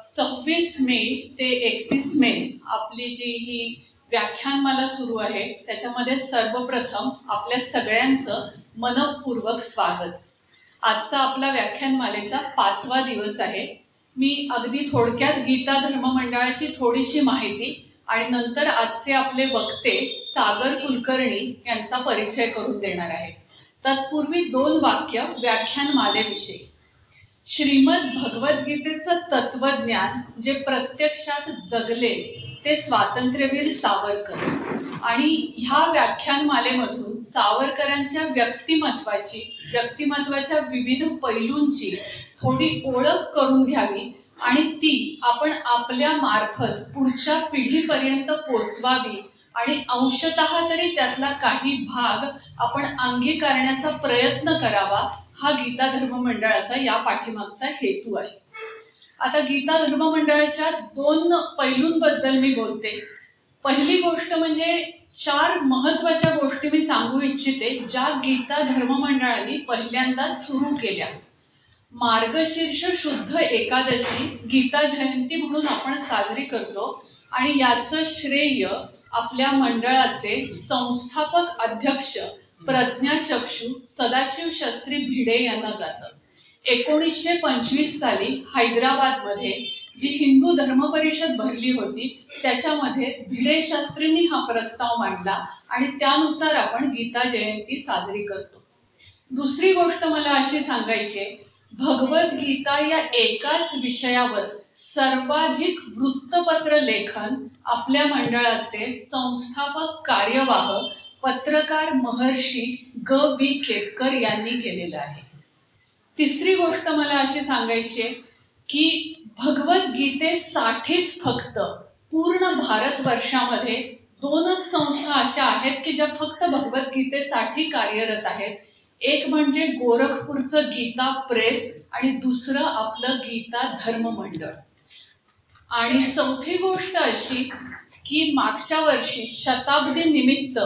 26 मे ते 31 मे आपली जी ही व्याख्यानमाला सुरू आहे त्याच्यामध्ये सर्वप्रथम आपल्या सगळ्यांचं मनपूर्वक स्वागत. आजचा आपला व्याख्यानमालेचा 5वा दिवस आहे. मी अगदी थोडक्यात गीता धर्म मंडळाची थोडीशी माहिती आणि नंतर आजचे आपले वक्ते सागर कुलकर्णी यांचा परिचय करून देणार आहे. तत्पूर्वी 2 वाक्य व्याख्यानमालेविषयी. श्रीमद भगवद्गीतेचं तत्वज्ञान जे प्रत्यक्षात जगले ते स्वातंत्र्यवीर सावरकर, आणि ह्या व्याख्यानमालेमधून सावरकरांच्या व्यक्तिमत्वाच्या विविध पैलूंची थोडी ओळख करून घ्यावी आणि ती आपण आपल्या मार्फत पुढच्या पिढीपर्यंत पोचवावी आणि अंशतः तरी त्यातला काही भाग आपण अंगीकारण्याचा प्रयत्न करावा, हा गीता धर्म मंडळाचा या पाठीमागचा हेतू आहे. आता गीता धर्म मंडळाच्या 2 पैलूंबद्दल मी बोलते. पहिली गोष्ट म्हणजे 4 महत्त्वाच्या गोष्टी मी सांगू इच्छिते ज्या गीता धर्म मंडळाने पहिल्यांदा सुरू केल्या. मार्गशीर्ष शुद्ध एकादशी गीता जयंती म्हणून आपण साजरी करतो आणि याचं श्रेय आपल्या मंडळाचे संस्थापक अध्यक्ष प्रज्ञाचक्षू सदाशिव शास्त्री भिडे यांना जातं. 1925 साली हैदराबादमध्ये जी हिंदू धर्म परिषद भरली होती त्याच्यामध्ये भिडे शास्त्रींनी हा प्रस्ताव मांडला आणि त्यानुसार आपण गीता जयंती साजरी करतो. दुसरी गोष्ट मला अशी सांगायची आहे, भगवद्गीता या एकाच विषयावर सर्वाधिक वृत्तपत्र लेखन आपल्या मंडळाचे संस्थापक कार्यवाह पत्रकार महर्षी ग.वी. केतकर यांनी केलेलं आहे. तिसरी गोष्ट मला अशी सांगायची आहे की भगवद्गीतेसाठीच फक्त पूर्ण भारतवर्षामध्ये 2च संस्था अशा आहेत की ज्या फक्त भगवद्गीतेसाठी कार्यरत आहेत. एक म्हणजे गोरखपूरचं गीता प्रेस आणि दुसरं आपलं गीता धर्म मंडळ. आणि चौथी गोष्ट अशी की मागच्या वर्षी शताब्दी निमित्त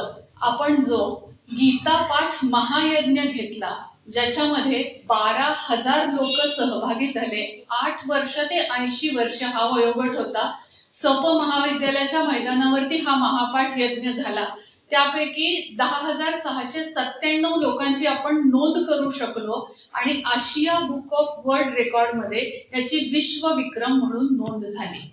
आपण जो गीता पाठ महायज्ञ घेतला ज्याच्यामध्ये 12,000 लोक सहभागी झाले. 8 वर्ष ते 80 वर्ष हा वयोगट होता. सप महाविद्यालयाच्या मैदानावरती हा महापाठ यज्ञ झाला. त्यापैकी 10,697 लोकांची आपण नोंद करू शकलो आणि आशिया बुक ऑफ वर्ल्ड रेकॉर्डमध्ये याची विश्वविक्रम म्हणून नोंद झाली.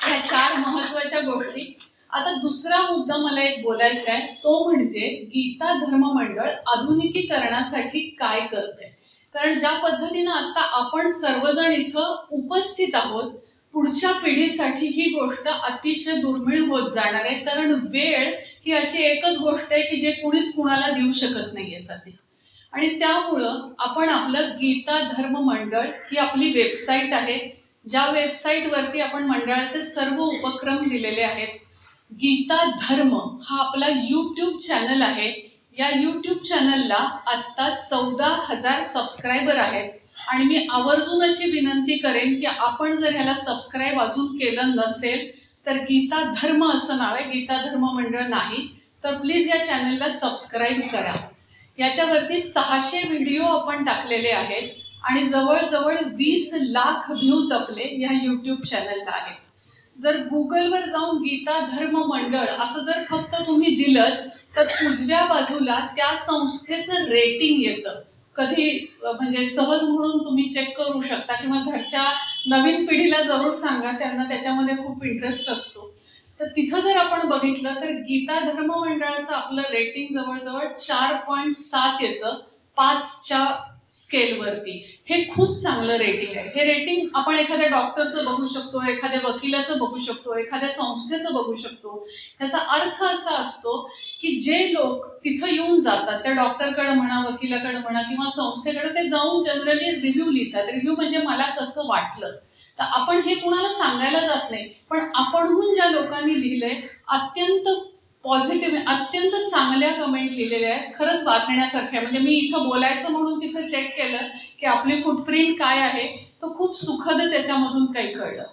ह्या 4 महत्त्वाच्या गोष्टी. आता दुसरा मुद्दा मला एक बोलायचा आहे, तो म्हणजे गीता धर्म मंडळ आधुनिकीकरणासाठी काय करते. कारण ज्या पद्धतीनं आता आपण सर्वजण इथं उपस्थित आहोत, पुढच्या पिढीसाठी ही गोष्ट अतिशय दुर्मिळ होत जाणार आहे. कारण वेळ ही अशी एकच गोष्ट आहे की जे कुणीच कुणाला देऊ शकत नाहीये सध्या. आणि त्यामुळं आपण आपलं गीता धर्म मंडळ ही आपली वेबसाईट आहे, ज्या वेबसाईटवरती आपण मंडळाचे सर्व उपक्रम दिलेले आहेत. गीता धर्म हा आपला यूट्यूब चॅनल आहे. या यूट्यूब चॅनलला आत्ता 14,000 सबस्क्रायबर आहेत आणि मी आवर्जून अशी विनंती करेन की आपण जर ह्याला सबस्क्राईब अजून केलं नसेल तर गीता धर्म असं नाव आहे, गीता धर्म मंडळ नाही, तर प्लीज या चॅनलला सबस्क्राईब करा. याच्यावरती 600 व्हिडिओ आपण टाकलेले आहेत आणि जवळजवळ 20 लाख व्ह्यूज आपले या यूट्यूब चॅनलला आहेत. जर गुगलवर जाऊन गीता धर्म मंडळ असं जर फक्त तुम्ही दिलं तर उजव्या बाजूला त्या संस्थेचं रेटिंग येतं. कधी म्हणजे सहज म्हणून तुम्ही चेक करू शकता किंवा घरच्या नवीन पिढीला जरूर सांगा, त्यांना त्याच्यामध्ये खूप इंटरेस्ट असतो. तर तिथं जर आपण बघितलं तर गीता धर्म मंडळाचं आपलं रेटिंग जवळजवळ 4.7 येतं 5च्या स्केलवरती. हे खूप चांगलं रेटिंग आहे. हे रेटिंग आपण एखाद्या डॉक्टरचं बघू शकतो, एखाद्या वकिलाचं बघू शकतो, एखाद्या संस्थेचं बघू शकतो. याचा अर्थ असा असतो की जे लोक तिथं येऊन जातात, त्या डॉक्टरकडे म्हणा, वकिलाकडे म्हणा किंवा संस्थेकडे, ते जाऊन जनरली रिव्ह्यू लिहितात. रिव्ह्यू म्हणजे मला कसं वाटलं. तर आपण हे कुणाला सांगायला जात नाही, पण आपणहून ज्या लोकांनी लिहिलंय अत्यंत पॉझिटिव्ह, अत्यंत चांगल्या कमेंट लिहिलेल्या आहेत. खरंच वाचण्यासारख्या. म्हणजे मी इथं बोलायचं म्हणून तिथं चेक केलं की आपली फुटप्रिंट काय आहे, तो खूप सुखद त्याच्यामधून काही कळलं.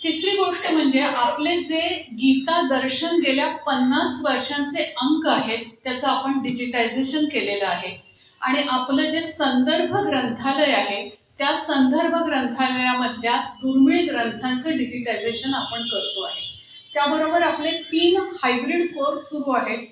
तिसरी गोष्ट म्हणजे आपले जे गीता दर्शन गेल्या 50 वर्षांचे अंक आहेत त्याचं आपण डिजिटायझेशन केलेलं आहे आणि आपलं जे संदर्भ ग्रंथालय आहे त्या संदर्भ ग्रंथालयामधल्या दुर्मिळ ग्रंथांचं डिजिटायझेशन आपण करतो आहे. त्याबरोबर आपले 3 हायब्रिड कोर्स सुरू आहेत.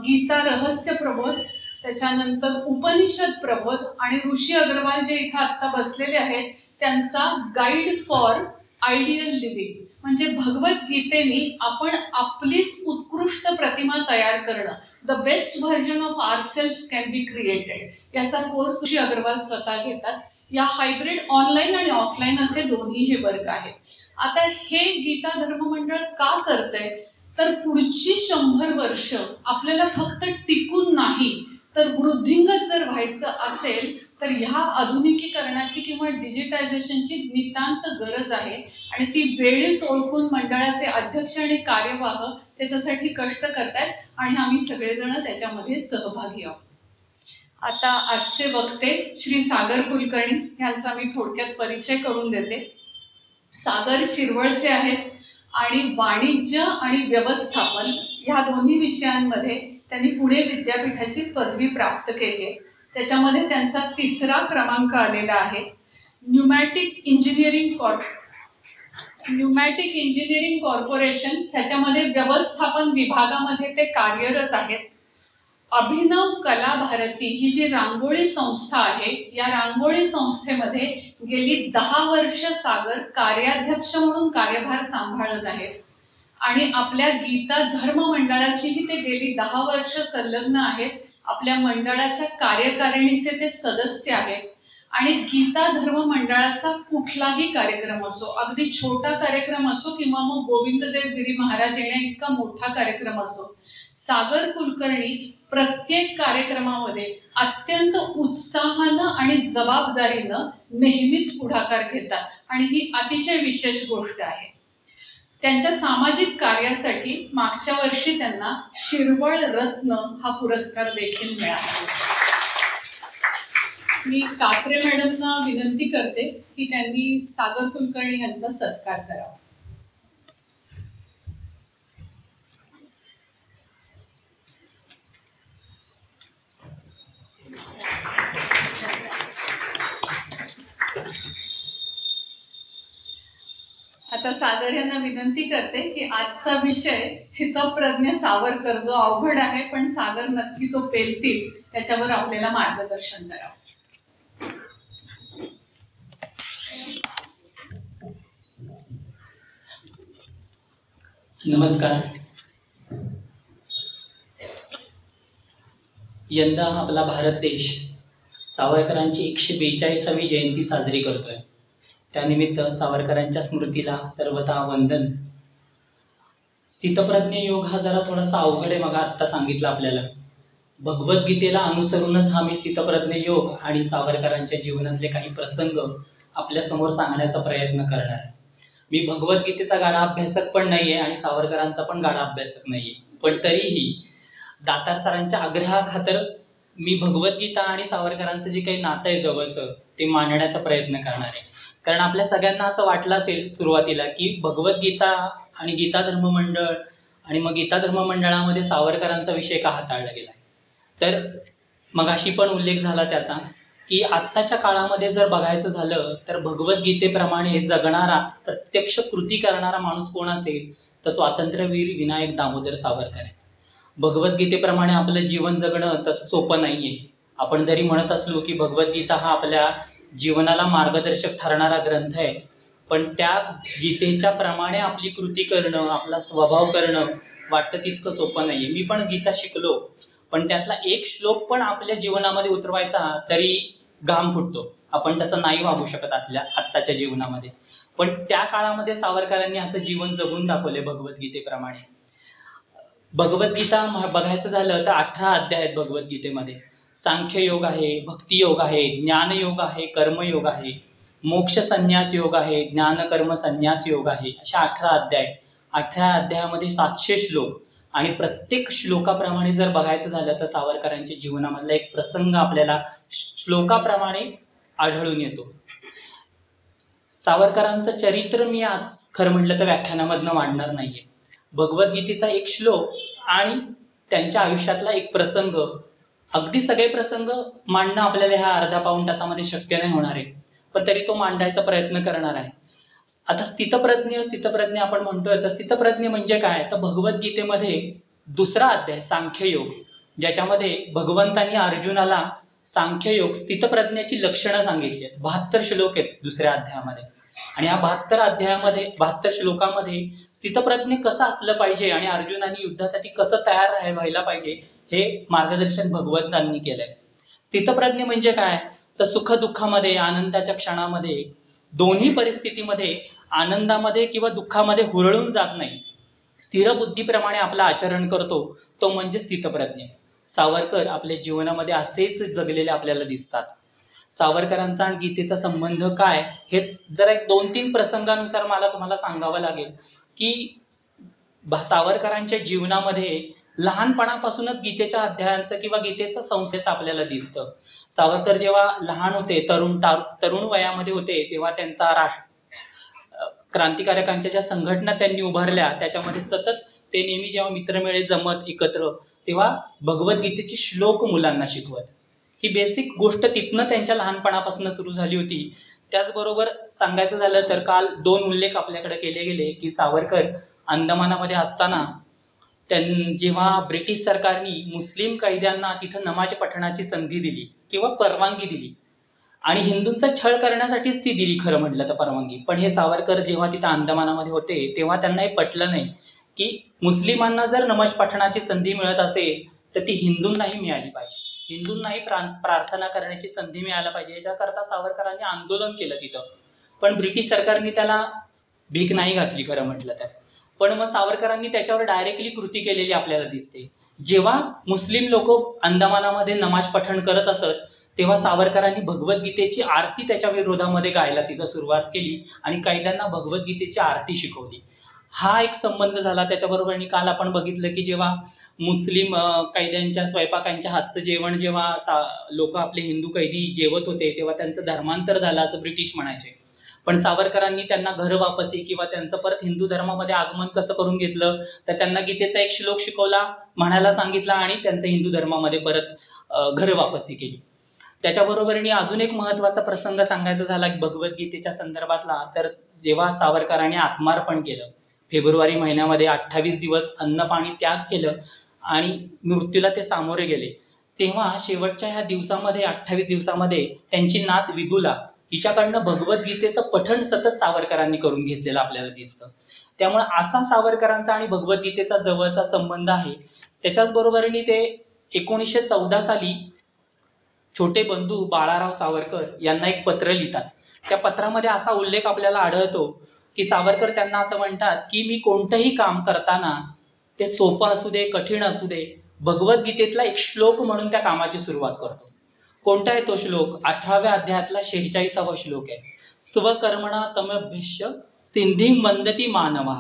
गीता रहस्य प्रबोध, त्याच्यानंतर उपनिषद प्रबोध आणि ऋषी अग्रवाल जे इथं आत्ता बसलेले आहेत त्यांचा गाईड फॉर आयडियल लिव्हिंग, म्हणजे भगवद्गीतेनी आपण आपलीच उत्कृष्ट प्रतिमा तयार करणं, the best version of ourselves can be created, याचा कोर्स ऋषी अग्रवाल स्वतः घेतात. या हायब्रिड ऑनलाईन आणि ऑफलाईन असे दोन्ही हे वर्ग आहेत. आता हे गीता धर्म मंडळ का करतंय, तर पुढची 100 वर्ष आपल्याला फक्त टिकून नाही तर वृद्धिंगत जर व्हायचं असेल तर ह्या आधुनिकीकरणाची किंवा डिजिटायझेशनची नितांत गरज आहे. आणि ती वेळीच ओळखून मंडळाचे अध्यक्ष आणि कार्यवाह त्याच्यासाठी कष्ट करतायत आणि आम्ही सगळेजण त्याच्यामध्ये सहभागी आहोत. आता आजचे वक्ते श्री सागर कुलकर्णी यांचा मी थोडक्यात परिचय करून देते. सागर शिरवळचे आहेत आणि वाणिज्य आणि व्यवस्थापन ह्या दोन्ही विषयांमध्ये त्यांनी पुणे विद्यापीठाची पदवी प्राप्त केली आहे. त्याच्यामध्ये त्यांचा 3रा क्रमांक आलेला आहे. न्यूमॅटिक इंजिनिअरिंग कॉर्पोरेशन ह्याच्यामध्ये व्यवस्थापन विभागामध्ये ते कार्यरत आहेत. अभिनव कला भारती ही जी रांगोळी संस्था आहे, या रांगोळी संस्थेमध्ये गेली 10 वर्ष सागर कार्याध्यक्ष म्हणून कार्यभार सांभाळत आहेत. आणि आपल्या गीता धर्म मंडळाशीही ते गेली 10 वर्ष संलग्न आहेत. आपल्या मंडळाच्या कार्यकारिणीचे ते सदस्य आहेत. आणि गीता धर्म मंडळाचा कुठलाही कार्यक्रम असो, अगदी छोटा कार्यक्रम असो किंवा मग गोविंददेव गिरी महाराज येण्या इतका मोठा कार्यक्रम असो, सागर कुलकर्णी प्रत्येक कार्यक्रमामध्ये अत्यंत उत्साहानं आणि जबाबदारीनं नेहमीच पुढाकार घेतात आणि ही अतिशय विशेष गोष्ट आहे. त्यांच्या सामाजिक कार्यासाठी मागच्या वर्षी त्यांना शिरवळ रत्न हा पुरस्कार देखील मिळाला. मी कात्रे मॅडमना विनंती करते की त्यांनी सागर कुलकर्णी यांचा सत्कार करावा. आता सागर यांना विनंती करते की आजचा विषय स्थितप्रज्ञ सावरकर, जो अवघड आहे पण सागर नक्की तो पेलतील, त्याच्यावर आपल्याला मार्गदर्शन करावं. नमस्कार. यंदा आपला भारत देश सावरकरांची 142वी जयंती साजरी करतोय. त्यानिमित्त सावरकरांच्या स्मृतीला सर्वथा वंदन. स्थितप्रज्ञ योग हा जरा थोडासा अवघड आहे, मग आत्ता सांगितलं आपल्याला. भगवद्गीतेला अनुसरूनच हा मी स्थितप्रज्ञ योग आणि सावरकरांच्या जीवनातले काही प्रसंग आपल्या समोर सांगण्याचा प्रयत्न करणार आहे. मी भगवद्गीतेचा गाढा अभ्यासक पण नाहीये आणि सावरकरांचा पण गाढा अभ्यासक नाहीये, पण तरीही दातार सरांच्या आग्रहाखातर मी भगवद्गीता आणि सावरकरांचं जे काही नातं आहे जवळचं ते मांडण्याचा प्रयत्न करणार आहे. कारण आपल्या सगळ्यांना असं वाटलं असेल सुरुवातीला की भगवद्गीता आणि गीता धर्म मंडळ आणि मग गीता धर्म मंडळामध्ये सावरकरांचा विषय का हाताळला गेला. तर मगाशी पण उल्लेख झाला त्याचा की आत्ताच्या काळामध्ये जर बघायचं झालं तर भगवद्गीतेप्रमाणे जगणारा, प्रत्यक्ष कृती करणारा माणूस कोण असेल तर स्वातंत्र्यवीर विनायक दामोदर सावरकर आहे. भगवद्गीतेप्रमाणे आपलं जीवन जगणं तसं सोपं नाहीये. आपण जरी म्हणत असलो की भगवद्गीता हा आपल्या जीवनाला मार्गदर्शक ठरणारा ग्रंथ आहे, पण त्या गीतेच्या प्रमाणे आपली कृती करणं, आपला स्वभाव करणं वाटतं तितकं सोपं नाहीये. मी पण गीता शिकलो, पण त्यातला एक श्लोक पण आपल्या जीवनामध्ये उतरवायचा तरी घाम फुटतो. आपण तसं नाही वागू शकत आत्ताच्या जीवनामध्ये. पण त्या काळामध्ये सावरकरांनी असं जीवन जगून दाखवले भगवद्गीतेप्रमाणे. भगवद्गीता बघायचं झालं तर 18 अध्याय आहेत भगवद्गीतेमध्ये. सांख्य योग आहे, भक्ती योग आहे, ज्ञान योग आहे, कर्मयोग आहे, मोक्ष संन्यास योग आहे, ज्ञान कर्म संन्यास योग आहे, अशा 18 अध्याय. 18 अध्यायामध्ये 700 श्लोक आणि प्रत्येक श्लोकाप्रमाणे जर बघायचं झालं तर सावरकरांच्या जीवनामधला एक प्रसंग आपल्याला श्लोकाप्रमाणे आढळून येतो. सावरकरांचं चरित्र मी आज खरं म्हटलं तर व्याख्यानामधनं मांडणार नाहीये. भगवद्गीतेचा एक श्लोक आणि त्यांच्या आयुष्यातला एक प्रसंग, अगदी सगळे प्रसंग मांडणं आपल्याला ह्या अर्धा पाऊण तासामध्ये शक्य नाही होणार आहे. पण तरी तो मांडायचा प्रयत्न करणार आहे. आता स्थितप्रज्ञ आपण म्हणतोय, तर स्थितप्रज्ञ म्हणजे काय, तर भगवद्गीतेमध्ये 2रा अध्याय सांख्ययोग, ज्याच्यामध्ये भगवंतांनी अर्जुनाला सांख्ययोग स्थितप्रज्ञाची लक्षणं सांगितली आहेत. 72 श्लोक आहेत 2ऱ्या अध्यायामध्ये. आणि या 72 श्लोकामध्ये स्थितप्रज्ञ कसं असलं पाहिजे आणि अर्जुनाने युद्धासाठी कसं तयार व्हायला पाहिजे हे मार्गदर्शन भगवंतांनी केलंय. स्थितप्रज्ञ म्हणजे काय, तर सुखदुःखामध्ये, आनंदाच्या क्षणामध्ये, दोन्ही परिस्थितीमध्ये आनंदामध्ये किंवा दुःखामध्ये हुरळून जात नाही, स्थिर बुद्धीप्रमाणे आपलं आचरण करतो, तो म्हणजे स्थितप्रज्ञ. सावरकर आपल्या जीवनामध्ये असेच जगलेले आपल्याला दिसतात. सावरकरांचा आणि गीतेचा संबंध काय हे जरा एक 2-3 प्रसंगानुसार मला तुम्हाला सांगावं लागेल की सावरकरांच्या जीवनामध्ये लहानपणापासूनच गीतेच्या अध्यायांचं किंवा गीतेचं संशयच आपल्याला दिसतं. सावरकर जेव्हा लहान होते, तरुण वयामध्ये होते, तेव्हा त्यांचा क्रांतिकारकांच्या ज्या संघटना त्यांनी उभारल्या त्याच्यामध्ये सतत ते नेहमी जेव्हा मित्रमेळे जमत एकत्र, तेव्हा भगवद्गीतेचे श्लोक मुलांना शिकवत. ही बेसिक गोष्ट तिथनं त्यांच्या लहानपणापासून सुरू झाली होती. त्याचबरोबर सांगायचं झालं तर काल 2 उल्लेख आपल्याकडे केले गेले की सावरकर अंदमानामध्ये असताना जेव्हा ब्रिटिश सरकारने मुस्लिम कैद्यांना तिथं नमाज पठणाची संधी दिली किंवा परवानगी दिली, आणि हिंदूंचा छळ करण्यासाठीच ती दिली खरं म्हटलं तर परवानगी, पण हे सावरकर जेव्हा तिथं अंदमानामध्ये होते तेव्हा त्यांना हे पटलं नाही की मुस्लिमांना जर नमाज पठणाची संधी मिळत असेल तर ती हिंदूंनाही मिळाली पाहिजे, हिंदूंनाही प्रार्थना करण्याची संधी मिळायला पाहिजे. याच्याकरता सावरकरांनी आंदोलन केलं तिथं, पण ब्रिटिश सरकारने त्याला भीक नाही घातली खरं म्हटलं तर. पण मग सावरकरांनी त्याच्यावर डायरेक्टली कृती केलेली आपल्याला दिसते. जेव्हा मुस्लिम लोक अंदमानामध्ये नमाज पठण करत असत तेव्हा सावरकरांनी भगवद्गीतेची आरती त्याच्या विरोधामध्ये गायला तिथं सुरुवात केली आणि कैद्यांना भगवद्गीतेची आरती शिकवली. हा एक संबंध झाला. त्याच्याबरोबर काल आपण बघितलं की जेव्हा मुस्लिम कैद्यांच्या स्वयंपाकांच्या हातचं जेवण जेव्हा लोक आपले हिंदू कैदी जेवत होते तेव्हा त्यांचं धर्मांतर झालं असं ब्रिटिश म्हणायचे, पण सावरकरांनी त्यांना घर वापसी किंवा त्यांचं परत हिंदू धर्मामध्ये आगमन कसं करून घेतलं, तर त्यांना गीतेचा एक श्लोक शिकवला, म्हणायला सांगितला आणि त्यांचं हिंदू धर्मामध्ये परत घर वापसी केली. त्याच्याबरोबरीने अजून एक महत्त्वाचा प्रसंग सांगायचा झाला भगवद्गीतेच्या संदर्भातला, तर जेव्हा सावरकरांनी आत्मार्पण केलं, फेब्रुवारी महिन्यामध्ये 28 दिवस अन्न पाणी त्याग केलं आणि मृत्यूला ते सामोरे गेले, तेव्हा शेवटच्या ह्या दिवसामध्ये 28 दिवसामध्ये त्यांची नात विदुला हिच्याकडनं भगवद्गीतेचं पठण सतत सावरकरांनी करून घेतलेलं आपल्याला दिसतं. त्यामुळे असा सावरकरांचा आणि भगवद्गीतेचा जवळचा संबंध आहे. त्याच्याच बरोबरीने ते 1914 साली छोटे बंधू बाळाराव सावरकर यांना एक पत्र लिहितात. त्या पत्रामध्ये असा उल्लेख आपल्याला आढळतो की सावरकर त्यांना असं म्हणतात की मी कोणतंही काम करताना ते सोपं असू दे कठीण असू दे, भगवद्गीतेतला एक श्लोक म्हणून त्या कामाची सुरुवात करतो. कोणता आहे तो श्लोक? 18व्या अध्यायातला 46वा श्लोक आहे. स्वकर्मणा तमभ्यस्य सिद्धिं वंदती मानवा.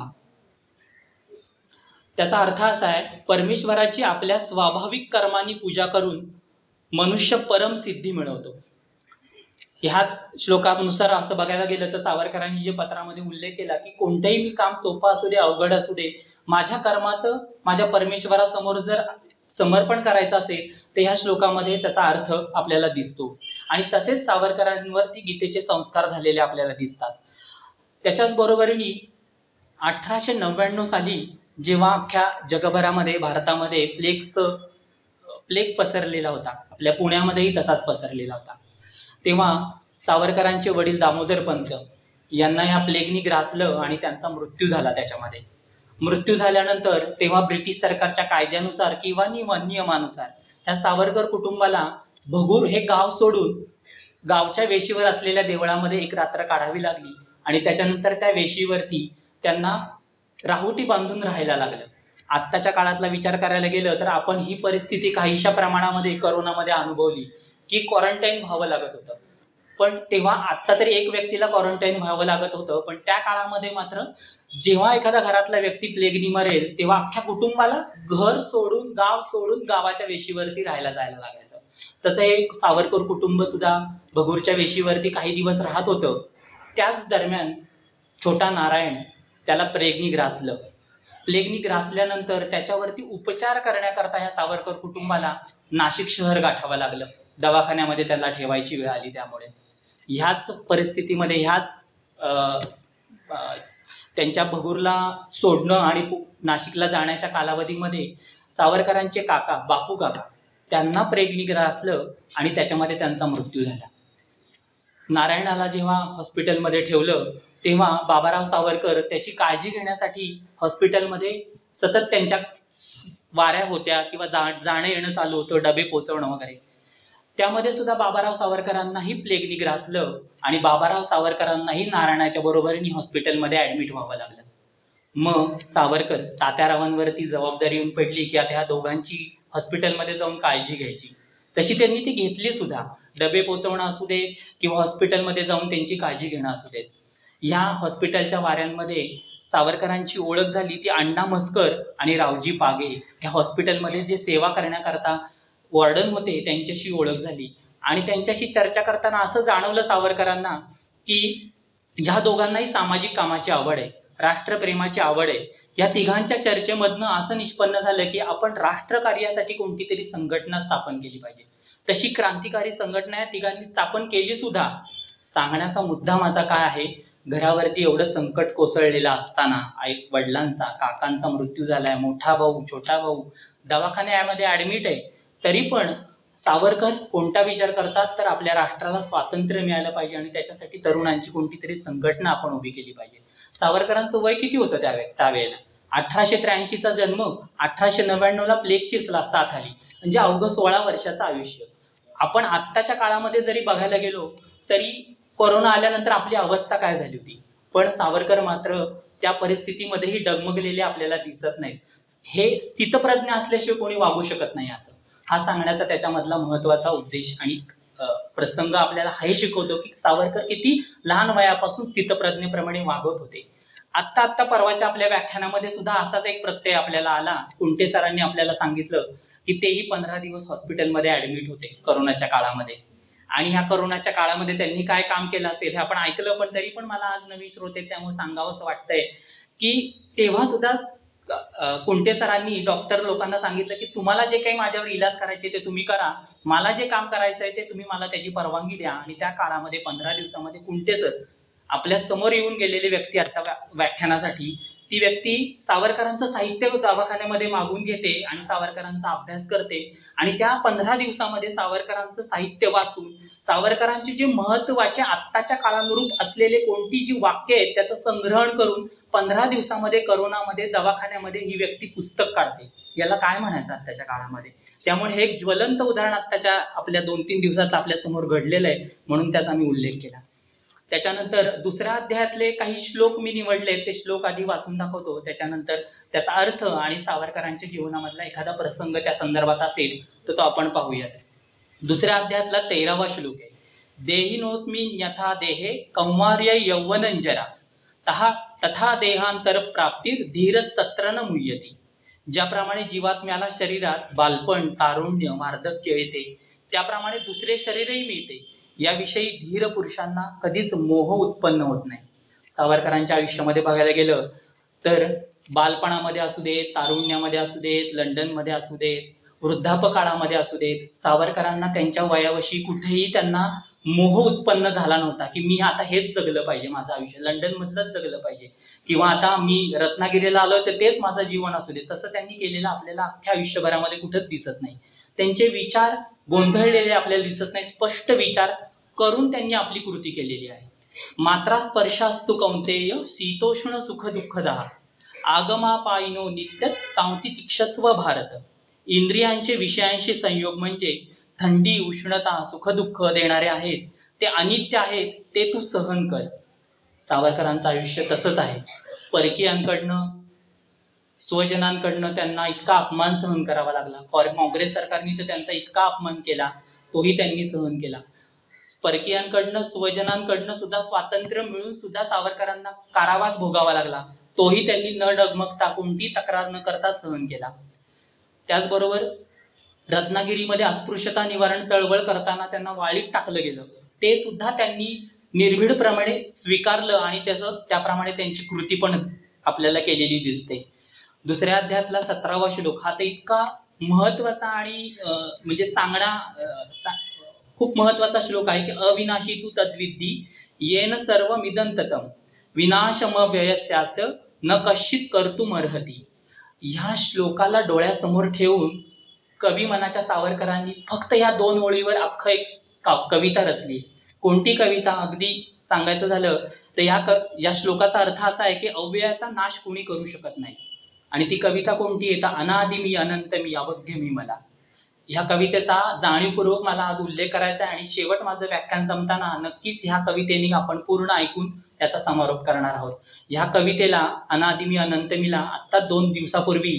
त्याचा अर्थ असा आहे, परमेश्वराची आपल्या स्वाभाविक कर्मांनी पूजा करून मनुष्य परम सिद्धी मिळवतो. ह्याच श्लोकानुसार असं बघायला गेलं तर सावरकरांनी जे पत्रामध्ये उल्लेख केला की कोणतंही मी काम सोपं असू दे अवघड असू दे, माझ्या कर्माचं माझ्या परमेश्वरासमोर जर समर्पण करायचं असेल तर ह्या श्लोकामध्ये त्याचा अर्थ आपल्याला दिसतो. आणि तसेच सावरकरांवरती गीतेचे संस्कार झालेले आपल्याला दिसतात. त्याच्याच बरोबरीने 1899 साली जेव्हा अख्ख्या जगभरामध्ये भारतामध्ये प्लेग पसरलेला होता, आपल्या पुण्यामध्येही तसाच पसरलेला होता, तेव्हा सावरकरांचे वडील दामोदरपंत यांना ह्या प्लेगनी ग्रासलं आणि त्यांचा मृत्यू झाला. त्याच्यामध्ये मृत्यू झाल्यानंतर तेव्हा ब्रिटिश सरकारच्या कायद्यानुसार किंवा नियमानुसार ह्या सावरकर कुटुंबाला भगूर हे गाव सोडून गावच्या वेशीवर असलेल्या देवळामध्ये एक रात्र काढावी लागली आणि त्याच्यानंतर त्या वेशीवरती त्यांना राहुटी बांधून राहायला लागलं. आत्ताच्या काळातला विचार करायला गेलं तर आपण ही परिस्थिती काहीशा प्रमाणामध्ये करोनामध्ये अनुभवली की क्वारंटाईन व्हावं लागत होतं, पण तेव्हा आत्ता तरी एक व्यक्तीला क्वारंटाईन व्हावं लागत होतं, पण त्या काळामध्ये मात्र जेव्हा एखादा घरातला व्यक्ती प्लेगनी मरेल तेव्हा अख्ख्या कुटुंबाला घर सोडून गाव सोडून गावाच्या वेशीवरती राहायला जायला लागायचं. तसं हे सावरकर कुटुंब सुद्धा भगूरच्या वेशीवरती काही दिवस राहत होतं. त्याच दरम्यान छोटा नारायण त्याला प्लेगनी ग्रासलं. प्लेगनी ग्रासल्यानंतर त्याच्यावरती उपचार करण्याकरता ह्या सावरकर कुटुंबाला नाशिक शहर गाठावं लागलं. दवाखान्यामध्ये त्याला ठेवायची वेळ आली. त्यामुळे ह्याच परिस्थितीमध्ये ह्याच त्यांच्या भगूरला सोडणं आणि नाशिकला जाण्याच्या कालावधीमध्ये सावरकरांचे काका बापू काका त्यांना प्रेग असलं आणि त्याच्यामध्ये त्यांचा मृत्यू झाला. नारायणाला जेव्हा हॉस्पिटलमध्ये ठेवलं तेव्हा बाबाराव सावरकर त्याची काळजी घेण्यासाठी हॉस्पिटलमध्ये सतत त्यांच्या वाऱ्या होत्या किंवा जाणं येणं चालू होतं, डबे पोचवणं वगैरे. त्यामध्ये सुद्धा बाबाराव सावरकरांनाही प्लेगनी ग्रासलं आणि बाबाराव सावरकरांनाही नारायणाच्या बरोबरीने हॉस्पिटलमध्ये ऍडमिट व्हावं लागलं. मग सावरकर तात्यारावांवरती जबाबदारी येऊन पडली की आता ह्या दोघांची हॉस्पिटलमध्ये जाऊन काळजी घ्यायची. तशी त्यांनी ती घेतली सुद्धा. डबे पोचवणं असू दे किंवा हॉस्पिटलमध्ये जाऊन त्यांची काळजी घेणं असू देत. ह्या हॉस्पिटलच्या वाऱ्यांमध्ये सावरकरांची ओळख झाली ती अण्णा म्हस्कर आणि रावजी पागे या हॉस्पिटलमध्ये जे सेवा करण्याकरता वॉर्डन होते त्यांच्याशी ओळख झाली. आणि त्यांच्याशी चर्चा करताना असं जाणवलं सावरकरांना की ह्या दोघांनाही सामाजिक कामाची आवड आहे, राष्ट्रप्रेमाची आवड आहे. या तिघांच्या चर्चेमधनं असं निष्पन्न झालं की आपण राष्ट्रकार्यासाठी कोणती तरी संघटना स्थापन केली पाहिजे. तशी क्रांतिकारी संघटना या तिघांनी स्थापन केली सुद्धा. सांगण्याचा मुद्दा माझा काय आहे, घरावरती एवढं संकट कोसळलेलं असताना आई वडिलांचा काकांचा मृत्यू झालाय, मोठा भाऊ छोटा भाऊ दवाखान्यामध्ये ऍडमिट आहे, तरी पण सावरकर कोणता विचार करतात तर आपल्या राष्ट्राला स्वातंत्र्य मिळालं पाहिजे आणि त्याच्यासाठी तरुणांची कोणती तरी संघटना आपण उभी केली पाहिजे. सावरकरांचं वय किती होतं त्यावेळेला? 1883चा जन्म, 1899ला प्लेगची साथ आली, म्हणजे अवघं 16 वर्षाचं आयुष्य. आपण आत्ताच्या काळामध्ये जरी बघायला गेलो तरी कोरोना आल्यानंतर आपली अवस्था काय झाली होती, पण सावरकर मात्र त्या परिस्थितीमध्येही डगमगलेले आपल्याला दिसत नाहीत. हे स्थितप्रज्ञ असल्याशिवाय कोणी वागू शकत नाही असं हा सांगण्याचा त्याच्यामधला महत्वाचा उद्देश आणि प्रसंग आपल्याला हे शिकवतो की सावरकर किती लहान वयापासून स्थितप्रज्ञेप्रमाणे वागत होते. आत्ता परवाच्या आपल्या व्याख्यानामध्ये सुद्धा असाच एक प्रत्यय आपल्याला आला. कुंटे सरांनी आपल्याला सांगितलं की तेही 15 दिवस हॉस्पिटलमध्ये ऍडमिट होते करोनाच्या काळामध्ये. आणि ह्या करोनाच्या काळामध्ये त्यांनी काय काम केलं असेल हे आपण ऐकलं, पण तरी पण मला आज नवीन श्रोते त्यामुळे सांगावं असं वाटतंय की तेव्हा सुद्धा कुंटे सरांनी डॉक्टर लोकांना सांगितलं की तुम्हाला जे काही माझ्यावर इलाज करायचे ते तुम्ही करा, मला जे काम करायचंय ते तुम्ही मला त्याची परवानगी द्या. आणि त्या काळामध्ये 15 दिवसामध्ये कुंटे सर आपल्या समोर येऊन गेलेली व्यक्ती आता व्याख्यानासाठी, ती व्यक्ती सावरकरांचं साहित्य दवाखान्यामध्ये मागून घेते आणि सावरकरांचा अभ्यास करते. आणि त्या 15 दिवसामध्ये सावरकरांचं साहित्य वाचून सावरकरांचे जे महत्वाचे आत्ताच्या काळानुरूप असलेले कोणती जी वाक्य आहेत त्याचं संग्रहण करून 15 दिवसामध्ये करोनामध्ये दवाखान्यामध्ये ही व्यक्ती पुस्तक काढते. याला काय म्हणायचं आत्ताच्या काळामध्ये? त्यामुळे हे एक ज्वलंत उदाहरण आत्ताच्या आपल्या 2-3 दिवसात आपल्या समोर घडलेलं आहे, म्हणून त्याचा मी उल्लेख केला. त्याच्यानंतर दुसऱ्या अध्यायातले काही श्लोक मी निवडले, ते श्लोक आधी वाचून दाखवतो, त्याच्यानंतर त्याचा अर्थ आणि सावरकरांच्या जीवनामधला एखादा प्रसंग त्या संदर्भात असेल तर तो आपण पाहूयात. दुसऱ्या अध्यायातला 13वा श्लोक आहे. देहिनोस्मिन् यथा देहे कौमार्य यौवनंजरा तथा देहांतर प्राप्तीर धीरस्तत्र न मुह्यति. ज्याप्रमाणे जीवात्म्याला शरीरात बालपण, तारुण्य, वार्धक्य येते, त्याप्रमाणे दुसरे शरीरही मिळते. याविषयी धीर पुरुषांना कधीच मोह उत्पन्न होत नाही. सावरकरांच्या आयुष्यामध्ये बघायला गेलं तर बालपणामध्ये असू देत, तारुण्यामध्ये असू देत, लंडनमध्ये असू देत, वृद्धापकाळामध्ये असू देत, सावरकरांना त्यांच्या वयावशी कुठेही त्यांना मोह उत्पन्न झाला नव्हता की मी आता हेच जगलं पाहिजे, माझं आयुष्य लंडनमधलंच जगलं पाहिजे किंवा आता मी रत्नागिरीला आलो तर तेच माझं जीवन असू दे. तसं त्यांनी केलेलं आपल्याला अख्ख्या आयुष्यभरामध्ये कुठंच दिसत नाही. त्यांचे विचार गोंधळलेले आपल्याला दिसत नाही, स्पष्ट विचार करून त्यांनी आपली कृती केलेली आहे. मात्रा स्पर्शास्तु कौंतेय शीतोष्ण सुख दुःखदा आगमापायिनो नित्यच स्थांती तिक्षस्व भारत. इंद्रियांचे विषयांशी संयोग म्हणजे थंडी, उष्णता, सुख दुःख देणारे आहेत, ते अनित्य आहेत, ते तू सहन कर. सावरकरांचं आयुष्य तसंच आहे. परकीयांकडनं, स्वजनांकडनं त्यांना इतका अपमान सहन करावा लागला. काँग्रेस सरकारने तर त्यांचा इतका अपमान केला, तोही त्यांनी सहन केला. परकीयांकडनं, स्वजनांकडनं सुद्धा स्वातंत्र्य मिळून सुद्धा सावरकरांना कारावास भोगावा लागला, तोही त्यांनी न डगमगता, कोणती तक्रार न करता सहन केला. त्याचबरोबर रत्नागिरीमध्ये अस्पृश्यता निवारण चळवळ करताना त्यांना वाळीत टाकलं गेलं, ते सुद्धा त्यांनी निर्भीडप्रमाणे स्वीकारलं आणि त्याप्रमाणे त्यांची कृती पण आपल्याला केलेली दिसते. दुसऱ्या अध्यायातला 17वा श्लोक हा तर इतका महत्वाचा आणि म्हणजे खूप महत्वाचा श्लोक आहे की अविनाशी तू तद्विद्धी येन सर्वमिदंततम विनाशमव्ययस्यास न कश्चित कर्तुमर्हति. ह्या श्लोकाला डोळ्यासमोर ठेवून कवी मनाच्या सावरकरांनी फक्त या 2 ओळीवर अख्खं एक कविता रचली. कोणती कविता? अगदी सांगायचं झालं तर या श्लोकाचा अर्थ असा आहे की अव्ययाचा नाश कोणी करू शकत नाही. आणि ती कविता कोणती आहे? तर अनादि मी अनंत मी अवघ्य मी मला. ह्या कवितेचा जाणीवपूर्वक मला आज उल्लेख करायचा आहे आणि शेवट माझं व्याख्यान संपताना नक्कीच ह्या कवितेने आपण पूर्ण ऐकून याचा समारोप करणार आहोत. ह्या कवितेला अनादि मी अनंत मीला आत्ता 2 दिवसापूर्वी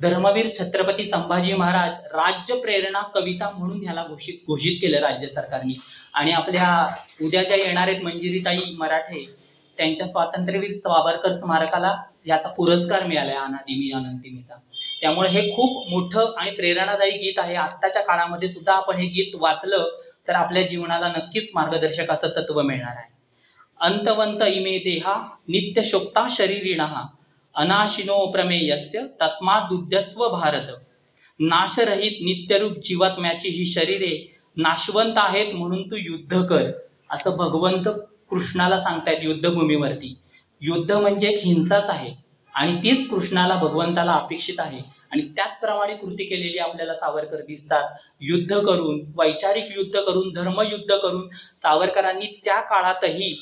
धर्मवीर छत्रपती संभाजी महाराज राज्य प्रेरणा कविता म्हणून ह्याला घोषित केलं राज्य सरकारने. आणि आपल्या उद्या ज्या येणार आहेत मंजिरीताई मराठे, त्यांच्या स्वातंत्र्यवीर सावरकर स्मारकाला याचा पुरस्कार मिळालाय अनादि मी अनंतिमीचा. त्यामुळे हे खूप मोठं आणि प्रेरणादायी गीत आहे. आत्ताच्या काळामध्ये सुद्धा आपण हे गीत वाचलं तर आपल्या जीवनाला नक्कीच मार्गदर्शक असं तत्व मिळणार आहे. अंतवंत इमे देहा नित्य शोक्ता शरीरिणः अनाशिनो प्रमेयस्य तस्मात् दुद्यस्व भारत. नाशरहित नित्यरूप जीवात्म्याची ही शरीरे नाशवंत आहेत म्हणून तू युद्ध कर, असं भगवंत कृष्णाला सांगतायत युद्धभूमीवरती. युद्ध म्हणजे एक हिंसाच आहे आणि तीच कृष्णाला भगवंताला अपेक्षित आहे. आणि त्याचप्रमाणे कृती केलेली आपल्याला सावरकर दिसतात. युद्ध करून, वैचारिक युद्ध करून, धर्मयुद्ध करून सावरकरांनी त्या काळातही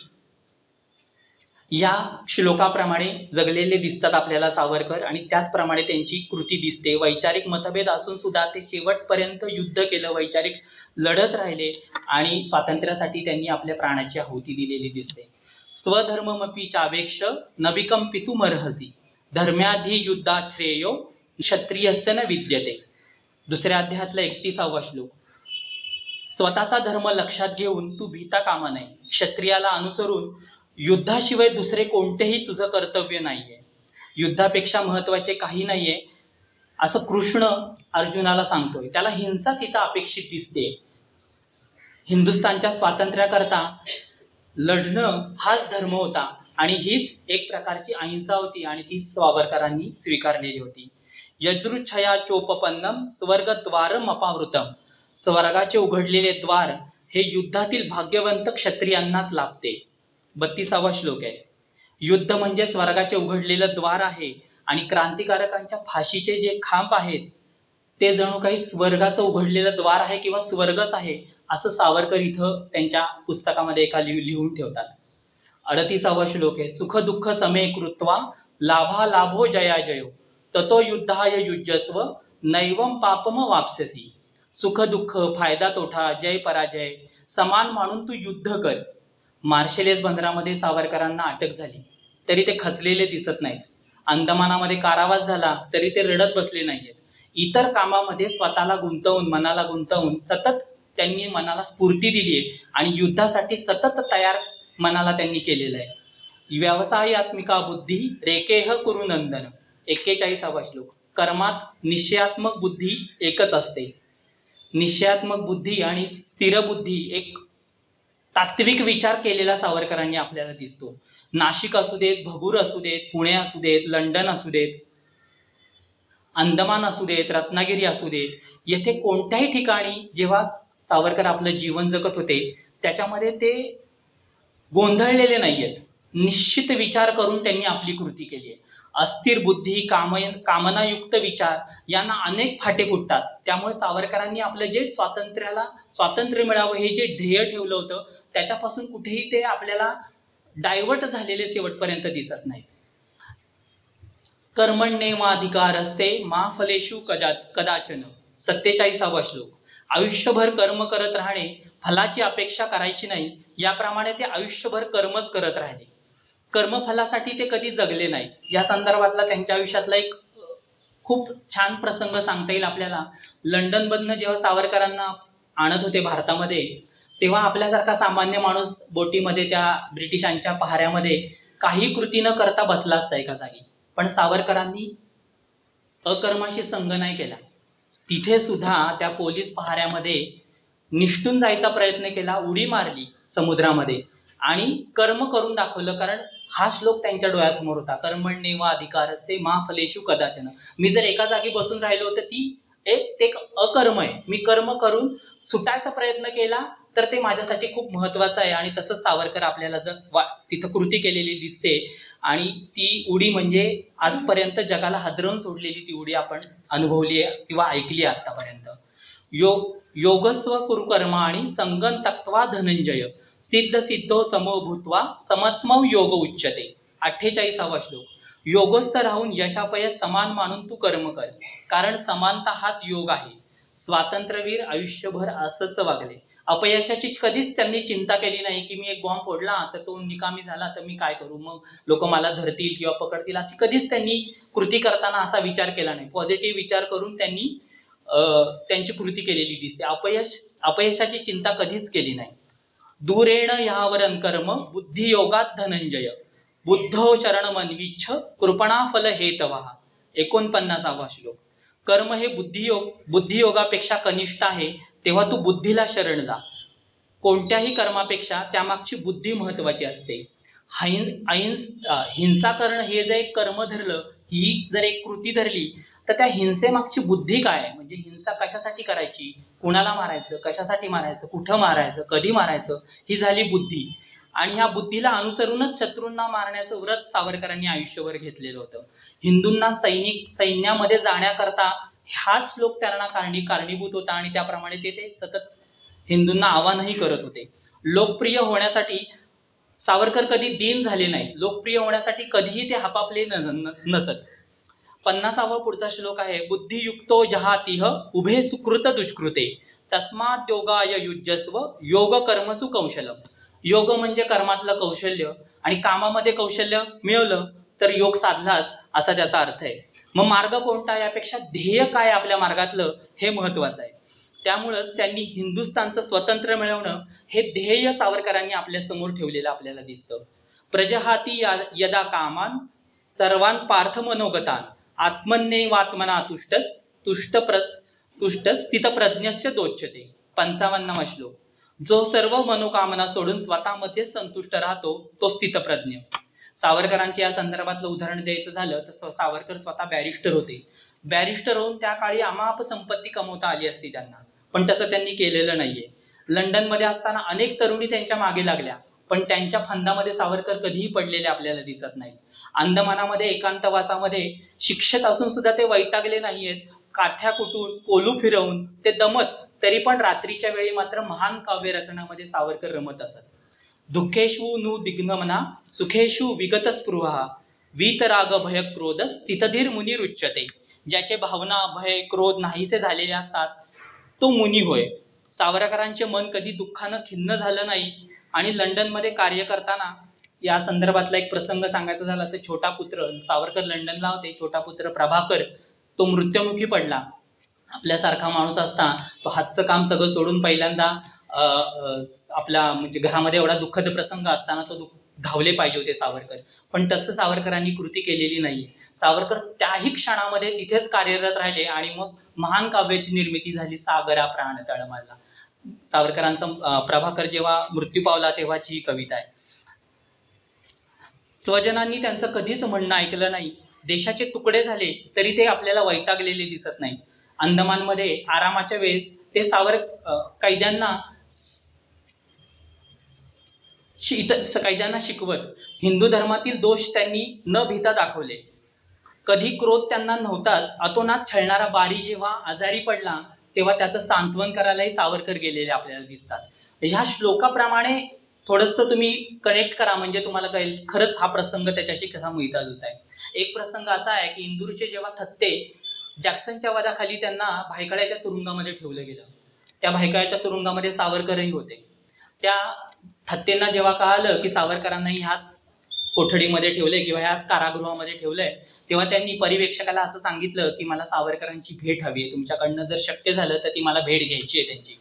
या श्लोकाप्रमाणे जगलेले दिसतात आपल्याला सावरकर. आणि त्याचप्रमाणे त्यांची कृती दिसते. वैचारिक मतभेद असून सुद्धा ते शेवटपर्यंत युद्ध केलं, वैचारिक लढत राहिले आणि स्वातंत्र्यासाठी त्यांनी आपल्या प्राणाची आहुती दिलेली दिसते. स्वधर्ममपि चावेक्ष न विकंपितुमर्हसि धर्म्याधी युद्धात श्रेयो क्षत्रियस्य न विद्यते. 2ऱ्या अध्यायातला 31वा श्लोक. स्वतःचा धर्म लक्षात घेऊन तू भीता कामा नये. क्षत्रियाला अनुसरून युद्धाशिवाय दुसरे कोणतेही तुझं कर्तव्य नाहीये. युद्धापेक्षा महत्वाचे काही नाहीये असं कृष्ण अर्जुनाला सांगतोय. त्याला हिंसाच इथं अपेक्षित दिसते. हिंदुस्थानच्या स्वातंत्र्याकरता लढणं हाच धर्म होता आणि हीच एक प्रकारची अहिंसा होती आणि ती सावरकरांनी स्वीकारलेली होती. यदृच्छया चोपपन्नम स्वर्गद्वारम अपावृतम. स्वर्गाचे उघडलेले द्वार हे युद्धातील भाग्यवंत क्षत्रियांनाच लाभते. 32वा श्लोक आहे. युद्ध म्हणजे स्वर्गाचे उघडलेलं द्वार आहे आणि क्रांतिकारकांच्या फाशीचे जे खांब आहेत ते जणू काही स्वर्गाचं उघडलेलं द्वार आहे किंवा स्वर्गच आहे असं सावरकर इथं त्यांच्या पुस्तकामध्ये एका लिहून ठेवतात. 38वा श्लोक आहे. सुख दुःख समे कृत्वा लाभा लाभो जया जयो ततो युद्धाय युज्यस्व नैवम पापम वाप्स्यसी. सुख दुःख, फायदा तोटा, जय पराजय समान मानून तू युद्ध कर. मार्शलेस बंदरामध्ये सावरकरांना अटक झाली तरी ते खचलेले दिसत नाहीत. अंदमानामध्ये कारावास झाला तरी ते रडत बसले नाहीत. इतर कामामध्ये स्वतःला गुंतवून, मनाला गुंतवून सतत त्यांनी मनाला स्फूर्ती दिली आहे आणि युद्धासाठी सतत तयार मनाला त्यांनी केलेलं आहे. व्यवसायात्मिका बुद्धी रेकेह कुरु नंदन. 41वा श्लोक. कर्मात निश्चयात्मक बुद्धी एकच असते. निश्चयात्मक बुद्धी आणि स्थिर बुद्धी एक तात्विक विचार केलेला सावरकरांनी आपल्याला दिसतो. नाशिक असू देत, भगूर असू देत, पुणे असू देत, लंडन असू देत, अंदमान असू देत, रत्नागिरी असू देत, येथे कोणत्याही ठिकाणी जेव्हा सावरकर आपलं जीवन जगत होते त्याच्यामध्ये ते गोंधळलेले नाहीयेत. निश्चित विचार करून त्यांनी आपली कृती केली आहे. अस्थिर बुद्धी, कामनायुक्त विचार यांना अनेक फाटे फुटतात. त्यामुळे सावरकरांनी आपलं जे स्वातंत्र्य मिळावं हे जे ध्येय ठेवलं होतं त्याच्यापासून कुठेही ते आपल्याला डायव्हर्ट झालेले शेवटपर्यंत दिसत नाहीत. कर्मण्येवाधिकारस्ते मा फलेषु कदाचन. 47वा श्लोक. आयुष्यभर कर्म करत राहणे, फलाची अपेक्षा करायची नाही, याप्रमाणे ते आयुष्यभर कर्मच करत राहिले. कर्मफलासाठी ते कधी जगले नाहीत. या संदर्भातला त्यांच्या आयुष्यातला एक खूप छान प्रसंग सांगता येईल आपल्याला. लंडनमधनं जेव्हा सावरकरांना आणत होते भारतामध्ये तेव्हा आपल्यासारखा सामान्य माणूस बोटीमध्ये त्या ब्रिटिशांच्या पहाऱ्यामध्ये काही कृती न करता बसला असता एका जागी. पण सावरकरांनी अकर्माशी संग नाही केला. तिथे सुद्धा त्या पोलीस पहाऱ्यामध्ये निष्ठून जायचा प्रयत्न केला, उडी मारली समुद्रामध्ये आणि कर्म करून दाखवलं. कारण हा श्लोक त्यांच्या डोळ्यासमोर होता. कर्मण्येवाधिकारस्ते मा फलेषु कदाचन. मी जर एका जागी बसून राहिलो तर ती ते अकर्म आहे, मी कर्म करून सुटायचा प्रयत्न केला तर ते माझ्यासाठी खूप महत्वाचं आहे. आणि तसंच सावरकर आपल्याला तिथं कृती केलेली दिसते. आणि ती उडी म्हणजे आजपर्यंत जगाला हादरवून सोडलेली ती उडी आपण अनुभवली आहे किंवा ऐकली आहे आतापर्यंत. योगस्व कुरु कर्मा आणि संगम तक्त्वा धनंजय सिद्ध सिद्धो समो भूत्वा समत्मव योग उच्चते. 48वा श्लोक. योगस्थ राहून यशापयश समान मानून तू कर्म कर, कारण समानता हाच योग आहे. स्वातंत्र्यवीर आयुष्यभर असंच वागले. अपयशाची कधीच त्यांनी चिंता केली नाही की मी एक बॉम्ब फोडला तर तो निकामी झाला तर मी काय करू, मग लोक मला धरतील किंवा पकडतील, अशी कधीच त्यांनी कृती करताना असा विचार केला नाही. पॉझिटिव्ह विचार करून त्यांनी त्यांची कृती केलेली दिसते. अपयशाची चिंता कधीच केली नाही. दूरेण ह्यावरन कर्म बुद्धियोगात धनंजय बुद्धो शरण मनविच्छ कृपणा फल हेतवा. 49वा श्लोक. कर्म हे बुद्धियोगापेक्षा कनिष्ठ आहे, तेव्हा तू बुद्धीला शरण जा. कोणत्याही कर्मापेक्षा त्यामागची बुद्धी महत्वाची असते. हिंसा करणं हे जर एक कर्म धरलं, ही जर एक कृती धरली, तर त्या हिंसेमागची बुद्धी काय आहे, म्हणजे हिंसा कशासाठी करायची, कुणाला मारायचं, कशासाठी मारायचं, कुठं मारायचं, कधी मारायचं, ही झाली बुद्धी. आणि ह्या बुद्धीला अनुसरूनच शत्रूंना मारण्याचं व्रत सावरकरांनी आयुष्यभर घेतलेलं होतं. हिंदूंना सैन्यामध्ये जाण्याकरता हा श्लोक त्यांना कारणीभूत होता आणि त्याप्रमाणे ते सतत हिंदूंना आवाहनही करत होते. लोकप्रिय होण्यासाठी सावरकर कधी दीन झाले नाहीत. लोकप्रिय होण्यासाठी कधीही ते हपापले नसत. 50वा पुढचा श्लोक आहे. बुद्धियुक्तो जहातिह उभे सुकृत दुष्कृते तस्मात् योगाय युज्यस्व योग कर्मसु कौशलम. योग म्हणजे कर्मातलं कौशल्य, आणि कामामध्ये कौशल्य मिळवलं तर योग साधलाच असा त्याचा अर्थ आहे. मग मार्ग कोणता, यापेक्षा ध्येय काय आपल्या मार्गातलं हे महत्वाचं आहे. त्यामुळंच त्यांनी हिंदुस्थानचं स्वातंत्र्य मिळवणं हे ध्येय सावरकरांनी आपल्या समोर ठेवलेलं आपल्याला दिसतं. प्रजहाती यदा कामान सर्वान पार्थ मनोगतान आत्मन्येवात्मना तुष्ट स्थितप्रज्ञस्य दोच्यते. 55वा श्लोक. जो सर्व मनोकामना सोडून स्वतःमध्ये संतुष्ट राहतो तो स्थितप्रज्ञ. सावरकरांचे या संदर्भातलं उदाहरण द्यायचं झालं तर सावरकर स्वतः बॅरिस्टर होते. बॅरिस्टर होऊन त्या काळी अमाप संपत्ती कमवता आली असती त्यांना, पण तसं त्यांनी केलेलं नाहीये. लंडनमध्ये असताना अनेक तरुणी त्यांच्या मागे लागल्या, पण त्यांच्या फंदामध्ये सावरकर कधीही पडलेले आपल्याला दिसत नाहीत. अंदमानामध्ये एकांतवासामध्ये शिक्षित असून सुद्धा ते वैतागले नाहीयेत. काठ्या कुटून कोलू फिरवून ते दमत, तरी पण रात्रीच्या वेळी मात्र महान काव्य रचनामध्ये सावरकर रमत असत. दुःखेषु नु दिग्नमना सुखेषु विगत स्पृहा वीतराग भय क्रोध स्थितधीर मुनी रुच्यते. ज्याचे भावना भय क्रोध नाहीसे झालेले असतात तो मुनी होय. सावरकरांचे मन कधी दुःखानं खिन्न झालं नाही. आणि लंडनमध्ये कार्य करताना या संदर्भातला एक प्रसंग सांगायचा झाला तर छोटा पुत्र, सावरकर लंडनला होते, छोटा पुत्र प्रभाकर तो मृत्युमुखी पडला. आपल्यासारखा माणूस असता तो हातचं काम सगळं सोडून पहिल्यांदा आपला म्हणजे घरामध्ये एवढा दुःखद प्रसंग असताना तो धावले पाहिजे होते सावरकर, पण तसं सावरकरांनी कृती केलेली नाहीये. सावरकर त्याही क्षणामध्ये तिथेच कार्यरत राहिले आणि मग महान काव्याची निर्मिती झाली सागरा प्राण तळमळला. सावरकरांचा प्रभाकर जेव्हा मृत्यू पावला तेव्हाची ही कविता आहे. स्वजनांनी त्यांचं कधीच म्हणणं ऐकलं नाही. देशाचे तुकडे झाले तरी ते आपल्याला वैतागलेले दिसत नाहीत. अंदमानमध्ये आरामाच्या वेळेस ते कैद्यांना शिकवत हिंदू धर्मातील दोष त्यांनी न भीता दाखवले. कधी क्रोध त्यांना नव्हताच. अतोनात छळणारा बारी जेव्हा आजारी पडला तेव्हा त्याचं सांत्वन करायलाही सावरकर गेलेले आपल्याला दिसतात. ह्या श्लोकाप्रमाणे थोडंसं तुम्ही कनेक्ट करा म्हणजे तुम्हाला कळेल खरंच हा प्रसंग त्याच्याशी कसा मुहिताज होत आहे. एक प्रसंग असा आहे की इंदूरचे जेव्हा थत्ते जॅक्सनच्या वादाखाली त्यांना भायखळ्याच्या तुरुंगामध्ये ठेवलं गेलं. त्या भायखळ्याच्या तुरुंगामध्ये सावरकरही होते. त्या थत्तेंना जेव्हा कळालं की सावरकरांनाही ह्याच कोठडीमध्ये ठेवले किंवा ह्याच कारागृहामध्ये ठेवलंय, तेव्हा त्यांनी परिवेक्षकाला असं सांगितलं की मला सावरकरांची भेट हवी आहे, तुमच्याकडनं जर शक्य झालं तर ती मला भेट घ्यायची आहे त्यांची.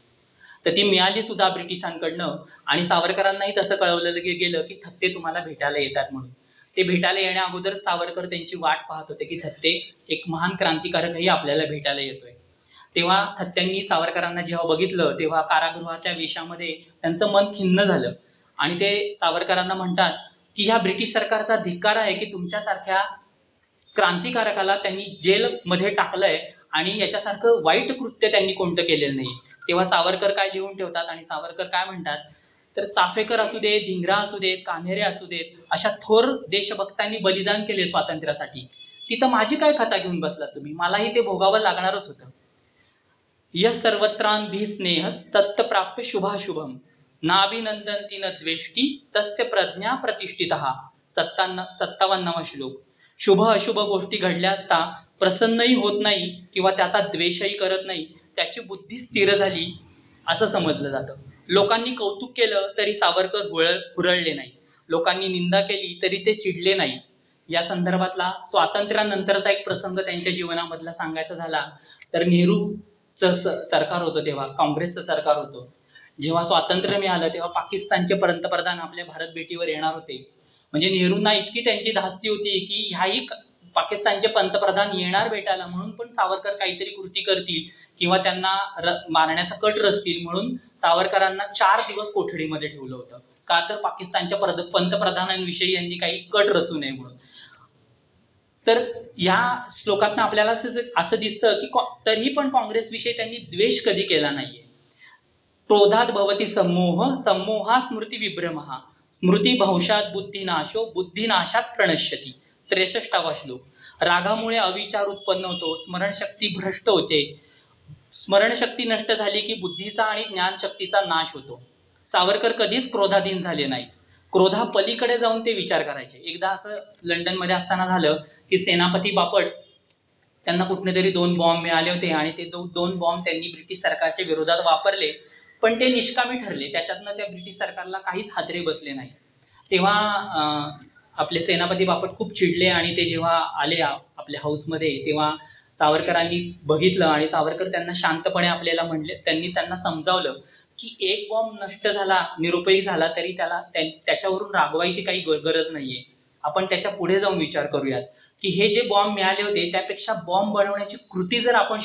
तर ती मिळाली सुद्धा ब्रिटिशांकडनं. आणि सावरकरांनाही तसं कळवलं गेलं की थत्ते तुम्हाला भेटायला येतात म्हणून. ते भेटायला येण्या अगोदर सावरकर त्यांची वाट पाहत होते की थत्ते एक महान क्रांतिकारकही आपल्याला भेटायला येतोय. तेव्हा थत्त्यांनी सावरकरांना जेव्हा बघितलं तेव्हा कारागृहाच्या वेशामध्ये त्यांचं मन खिन्न झालं आणि ते सावरकरांना म्हणतात की ह्या ब्रिटिश सरकारचा धिक्कार आहे की तुमच्यासारख्या क्रांतिकारकाला त्यांनी जेलमध्ये टाकलंय आणि याच्यासारखं वाईट कृत्य त्यांनी कोणतं केलेलं नाही. तेव्हा सावरकर काय लिहून ठेवतात आणि सावरकर काय म्हणतात, तर चाफेकर असू देत, धिंगरा असू देत, कान्हेरे असू देत, अशा थोर देशभक्तांनी बलिदान केले स्वातंत्र्यासाठी. तिथं माझी काय कथा घेऊन बसला तुम्ही, मलाही ते भोगावं लागणारच होतं. यः सर्वत्रांभिः स्नेहस् तत्प्राप्य शुभाशुभम नाभिनंदन्ति न द्वेष्टी तस्य प्रज्ञा प्रतिष्ठितः. 57वा श्लोक. शुभ अशुभ गोष्टी घडल्या असता प्रसन्नही होत नाही किंवा त्याचा द्वेषही करत नाही, त्याची बुद्धी स्थिर झाली असं समजलं जातं. लोकांनी कौतुक केलं तरी सावरकर हुरळले नाही, लोकांनी निंदा केली तरी ते चिडले नाही. या संदर्भातला स्वातंत्र्यानंतरचा एक प्रसंग त्यांच्या जीवनामधला सांगायचा झाला तर नेहरूचं सरकार होतं, तेव्हा काँग्रेसचं सरकार होतं. जेव्हा स्वातंत्र्य मिळालं तेव्हा पाकिस्तानचे पंतप्रधान आपल्या भारत भेटीवर येणार होते. म्हणजे नेहरूंना इतकी त्यांची धास्ती होती की ह्याही पाकिस्तानचे पंतप्रधान येणार भेटायला, म्हणून पण सावरकर काहीतरी कृती करतील किंवा त्यांना मारण्याचा कट रचतील, म्हणून सावरकरांना 4 दिवस कोठडीमध्ये ठेवलं होतं. का तर पाकिस्तानच्या पंतप्रधानांविषयी यांनी काही कट रचू नये म्हणून. तर या श्लोकातनं आपल्याला असं दिसतं की तरी पण काँग्रेसविषयी त्यांनी द्वेष कधी केला नाहीये. क्रोधात भवती सम्मोह सम्मोहा स्मृती विभ्रमः स्मृती भंशात बुद्धिनाशो बुद्धिनाशात प्रणश्यती. 63वा श्लोक. रागामुळे अविचार उत्पन्न होतो, स्मरणशक्ती भ्रष्ट होते, स्मरणशक्ती नष्ट झाली की बुद्धीचा आणि ज्ञानशक्तीचा नाश होतो. सावरकर कधीच क्रोधाधीन झाले नाहीत, क्रोधा पलीकडे जाऊन ते विचार करायचे. एकदा असं लंडनमध्ये असताना झालं की सेनापती बापट त्यांना कुठने तरी 2 बॉम्ब मिळाले होते आणि ते 2 बॉम्ब त्यांनी ब्रिटिश सरकारच्या विरोधात वापरले, पण ते निष्कामी ठरले. त्याच्यातनं त्या ब्रिटिश सरकारला काहीच हादरे बसले नाहीत. तेव्हा आपले सेनापती बापट खूप चिडले आणि ते जेव्हा आले आपल्या हाऊसमध्ये तेव्हा सावरकरांनी बघितलं आणि सावरकर त्यांना शांतपणे आपल्याला म्हणले, त्यांना समजावलं की एक बॉम्ब नष्ट झाला, निरुपयोगी झाला तरी त्याच्यावरून रागवायची काही गरज नाहीये. आपण त्याच्या पुढे जाऊन विचार करूयात की हे जे बॉम्ब मिळाले होते त्यापेक्षा बॉम्ब बनवण्याची कृती जर आपण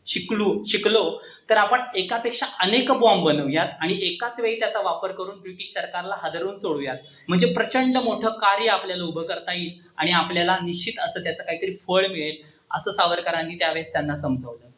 शिकलो तर आपण एकापेक्षा अनेक बॉम्ब बनवूयात आणि एकाच वेळी त्याचा वापर करून ब्रिटिश सरकारला हादरवून सोडूयात. म्हणजे प्रचंड मोठं कार्य आपल्याला उभं करता येईल आणि आपल्याला निश्चित असं त्याचं काहीतरी फळ मिळेल, असं सावरकरांनी त्यावेळेस त्यांना समजावलं.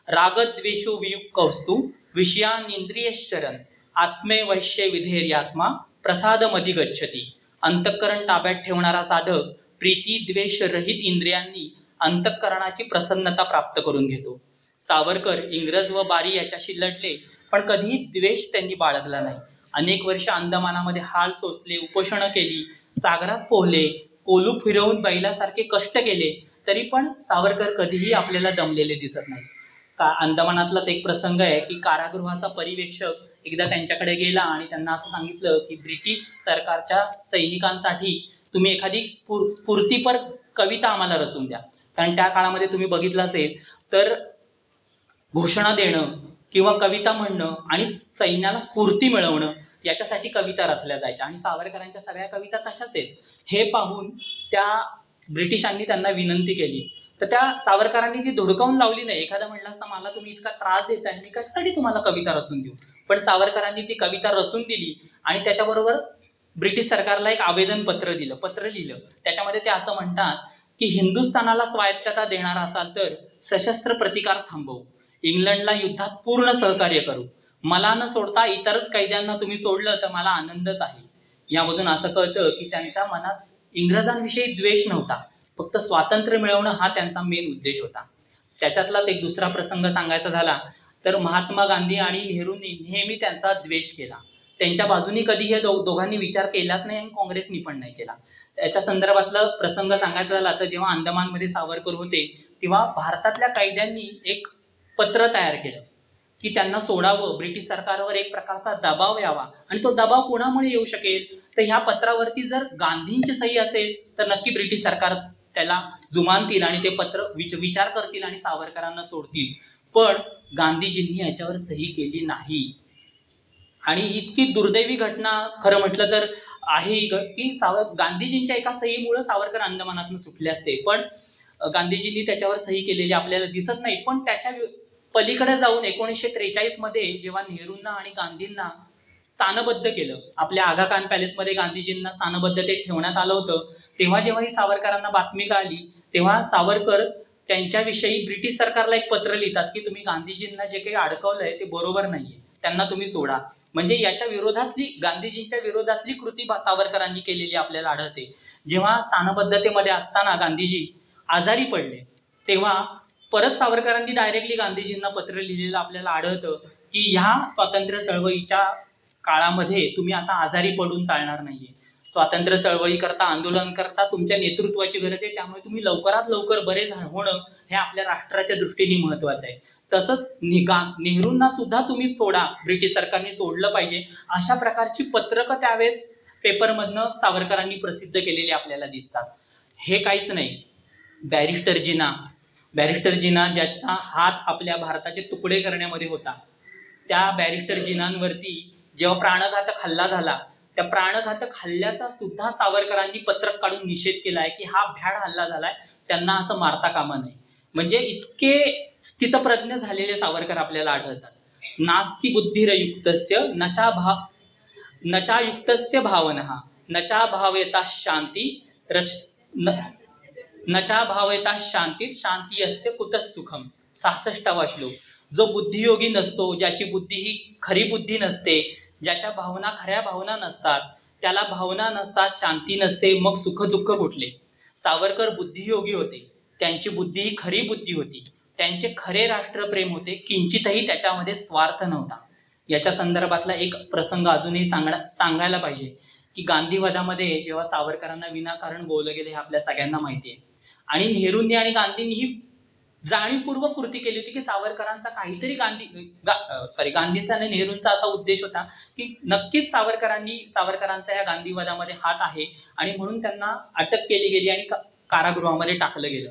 रागद्वेषो वियुक्त वस्तू विषयानिंद्रियश्चरन् आत्मे वैश्य विधेर्यात्मा प्रसाद मधी गच्छती. अंतःकरण ताब्यात ठेवणारा साधक प्रीती द्वेष रहित इंद्रियांनी अंतःकरणाची प्रसन्नता प्राप्त करून घेतो. सावरकर इंग्रज व बारी याच्याशी लढले पण कधीही द्वेष त्यांनी बाळगला नाही. अनेक वर्ष अंदमानामध्ये हाल सोसले, उपोषणं केली, सागरात पोहले, कोलू फिरवून बैलासारखे कष्ट केले, तरी पण सावरकर कधीही आपल्याला दमलेले दिसत नाही. अंदमानातलाच एक प्रसंग आहे की कारागृहाचा परिवेक्षक एकदा त्यांच्याकडे गेला आणि त्यांना असं सांगितलं की ब्रिटिश सरकारच्या सैनिकांसाठी तुम्ही एखादी स्फूर्तीपर कविता आम्हाला रचून द्या. कारण त्या काळामध्ये तुम्ही बघितलं असेल तर घोषणा देणं किंवा कविता म्हणणं आणि सैन्याला स्फूर्ती मिळवणं याच्यासाठी कविता रचल्या जायच्या आणि सावरकरांच्या सगळ्या कविता तशाच आहेत. हे पाहून त्या ब्रिटिशांनी त्यांना विनंती केली तर त्या सावरकरांनी ती धुडकावून लावली नाही. एखादा म्हणला असता मला तुम्ही इतका त्रास देताय, मी कशासाठी तुम्हाला कविता रचून देऊ, पण सावरकरांनी ती कविता रचून दिली आणि त्याच्याबरोबर ब्रिटिश सरकारला एक आवेदन पत्र लिहिलं. त्याच्यामध्ये ते असं म्हणतात की हिंदुस्थानाला स्वायत्तता देणार असाल तर सशस्त्र प्रतिकार थांबवू, इंग्लंडला युद्धात पूर्ण सहकार्य करू, मला न सोडता इतर कैद्यांना तुम्ही सोडलं तर मला आनंदच आहे. यामधून असं कळतं की त्यांच्या मनात इंग्रजांविषयी द्वेष नव्हता, फक्त स्वातंत्र्य मिळवणं हा त्यांचा मेन उद्देश होता. त्याच्यातलाच एक दुसरा प्रसंग सांगायचा झाला तर महात्मा गांधी आणि नेहरूंनी नेहमी त्यांचा द्वेष केला. त्यांच्या बाजूनी कधी हे दोघांनी विचार केलाच नाही आणि काँग्रेसनी पण नाही केला. याच्या संदर्भातला प्रसंग सांगायचा झाला तर जेव्हा अंदमानमध्ये सावरकर होते तेव्हा भारतातल्या कैद्यांनी एक पत्र तयार केलं की त्यांना सोडावं, ब्रिटिश सरकारवर एक प्रकारचा दबाव यावा. आणि तो दबाव कोणामुळे येऊ शकेल तर ह्या पत्रावरती जर गांधींची सही असेल तर नक्की ब्रिटिश सरकार त्याला जुमानतील आणि ते पत्र विचार करतील आणि सावरकरांना सोडतील. पण गांधीजींनी याच्यावर सही केली नाही आणि इतकी दुर्दैवी घटना खरं म्हटलं तर आहे की गांधीजींच्या एका सहीमुळे सावरकर अंदमानातून सुटले असते, पण गांधीजींनी त्याच्यावर सही केलेली आपल्याला दिसत नाही. पण त्याच्या पलीकडे जाऊन 1943 मध्ये जेव्हा नेहरूंना आणि गांधींना स्थानबद्ध केलं, आपल्या आगा खान पॅलेसमध्ये गांधीजींना स्थानबद्ध ते ठेवण्यात आलं होतं, तेव्हा जेव्हा ही सावरकरांना बातमी कळाली तेव्हा सावरकर त्यांच्याविषयी ब्रिटिश सरकारला एक पत्र लिहितात की तुम्ही गांधीजींना जे काही अडकवलंय ते बरोबर नाहीये, त्यांना तुम्ही सोडा. म्हणजे याच्या विरोधातली, गांधीजींच्या विरोधातली कृती सावरकरांनी केलेली आपल्याला आढळते. जेव्हा स्थानबद्धतेमध्ये असताना गांधीजी आजारी पडले तेव्हा परत सावरकरांनी डायरेक्टली गांधीजींना पत्र लिहिलेलं आपल्याला आढळतं की ह्या स्वातंत्र्य चळवळीच्या काळामध्ये तुम्ही आता आजारी पडून चालणार नाहीये. स्वातंत्र्य चळवळी करता, आंदोलन करता तुमच्या नेतृत्वाची गरज आहे, त्यामुळे तुम्ही लवकरात लवकर बरे होणं हे आपल्या राष्ट्राच्या दृष्टीने महत्वाचं आहे. तसंच नेहरूंना सुद्धा तुम्ही सोडा, ब्रिटिश सरकारने सोडलं पाहिजे, अशा प्रकारची पत्रकं त्यावेळेस पेपरमधनं सावरकरांनी प्रसिद्ध केलेली आपल्याला दिसतात. हे काहीच नाही, बॅरिस्टर जिना ज्याचा हात आपल्या भारताचे तुकडे करण्यामध्ये होता, त्या बॅरिस्टर जिनांवरती जेव्हा प्राणघातक हल्ला झाला, त्या प्राणघातक हल्ल्याचा सुद्धा सावरकरांनी पत्रक काढून निषेध केलाय की हा भ्याड हल्ला झालाय, त्यांना असं मारता कामा नये. म्हणजे इतके स्थितप्रज्ञ झालेले सावरकर आपल्याला आढळतात. नास्ति बुद्धिरयुक्तस्य नचा युक्तस्य भावनः नचा भावयता शांती नचा भावयता शांती अस्य कुतः सुखम. 66वा श्लोक. जो बुद्धियोगी नसतो, ज्याची बुद्धी ही खरी बुद्धी नसते, ज्याच्या भावना खऱ्या भावना नसतात, त्याला भावना नसतात, शांती नसते, मग सुख दुःख कुठले. सावरकर बुद्धियोगी होते, त्यांची बुद्धी ही खरी बुद्धी होती, त्यांचे खरे राष्ट्रप्रेम होते, किंचितही त्याच्यामध्ये स्वार्थ नव्हता. याच्या संदर्भातला एक प्रसंग अजूनही सांगायला पाहिजे की गांधीवादामध्ये जेव्हा सावरकरांना विनाकारण गोवलं गेले हे आपल्या सगळ्यांना माहिती आहे. आणि नेहरूंनी आणि गांधींनी ही जाणीवपूर्वक कृती केली होती की सावरकरांचा काहीतरी गांधींचा आणि नेहरूंचा असा उद्देश होता की नक्कीच सावरकरांचा या गांधीवादामध्ये हात आहे आणि म्हणून त्यांना अटक केली गेली आणि कारागृहामध्ये टाकलं गेलं.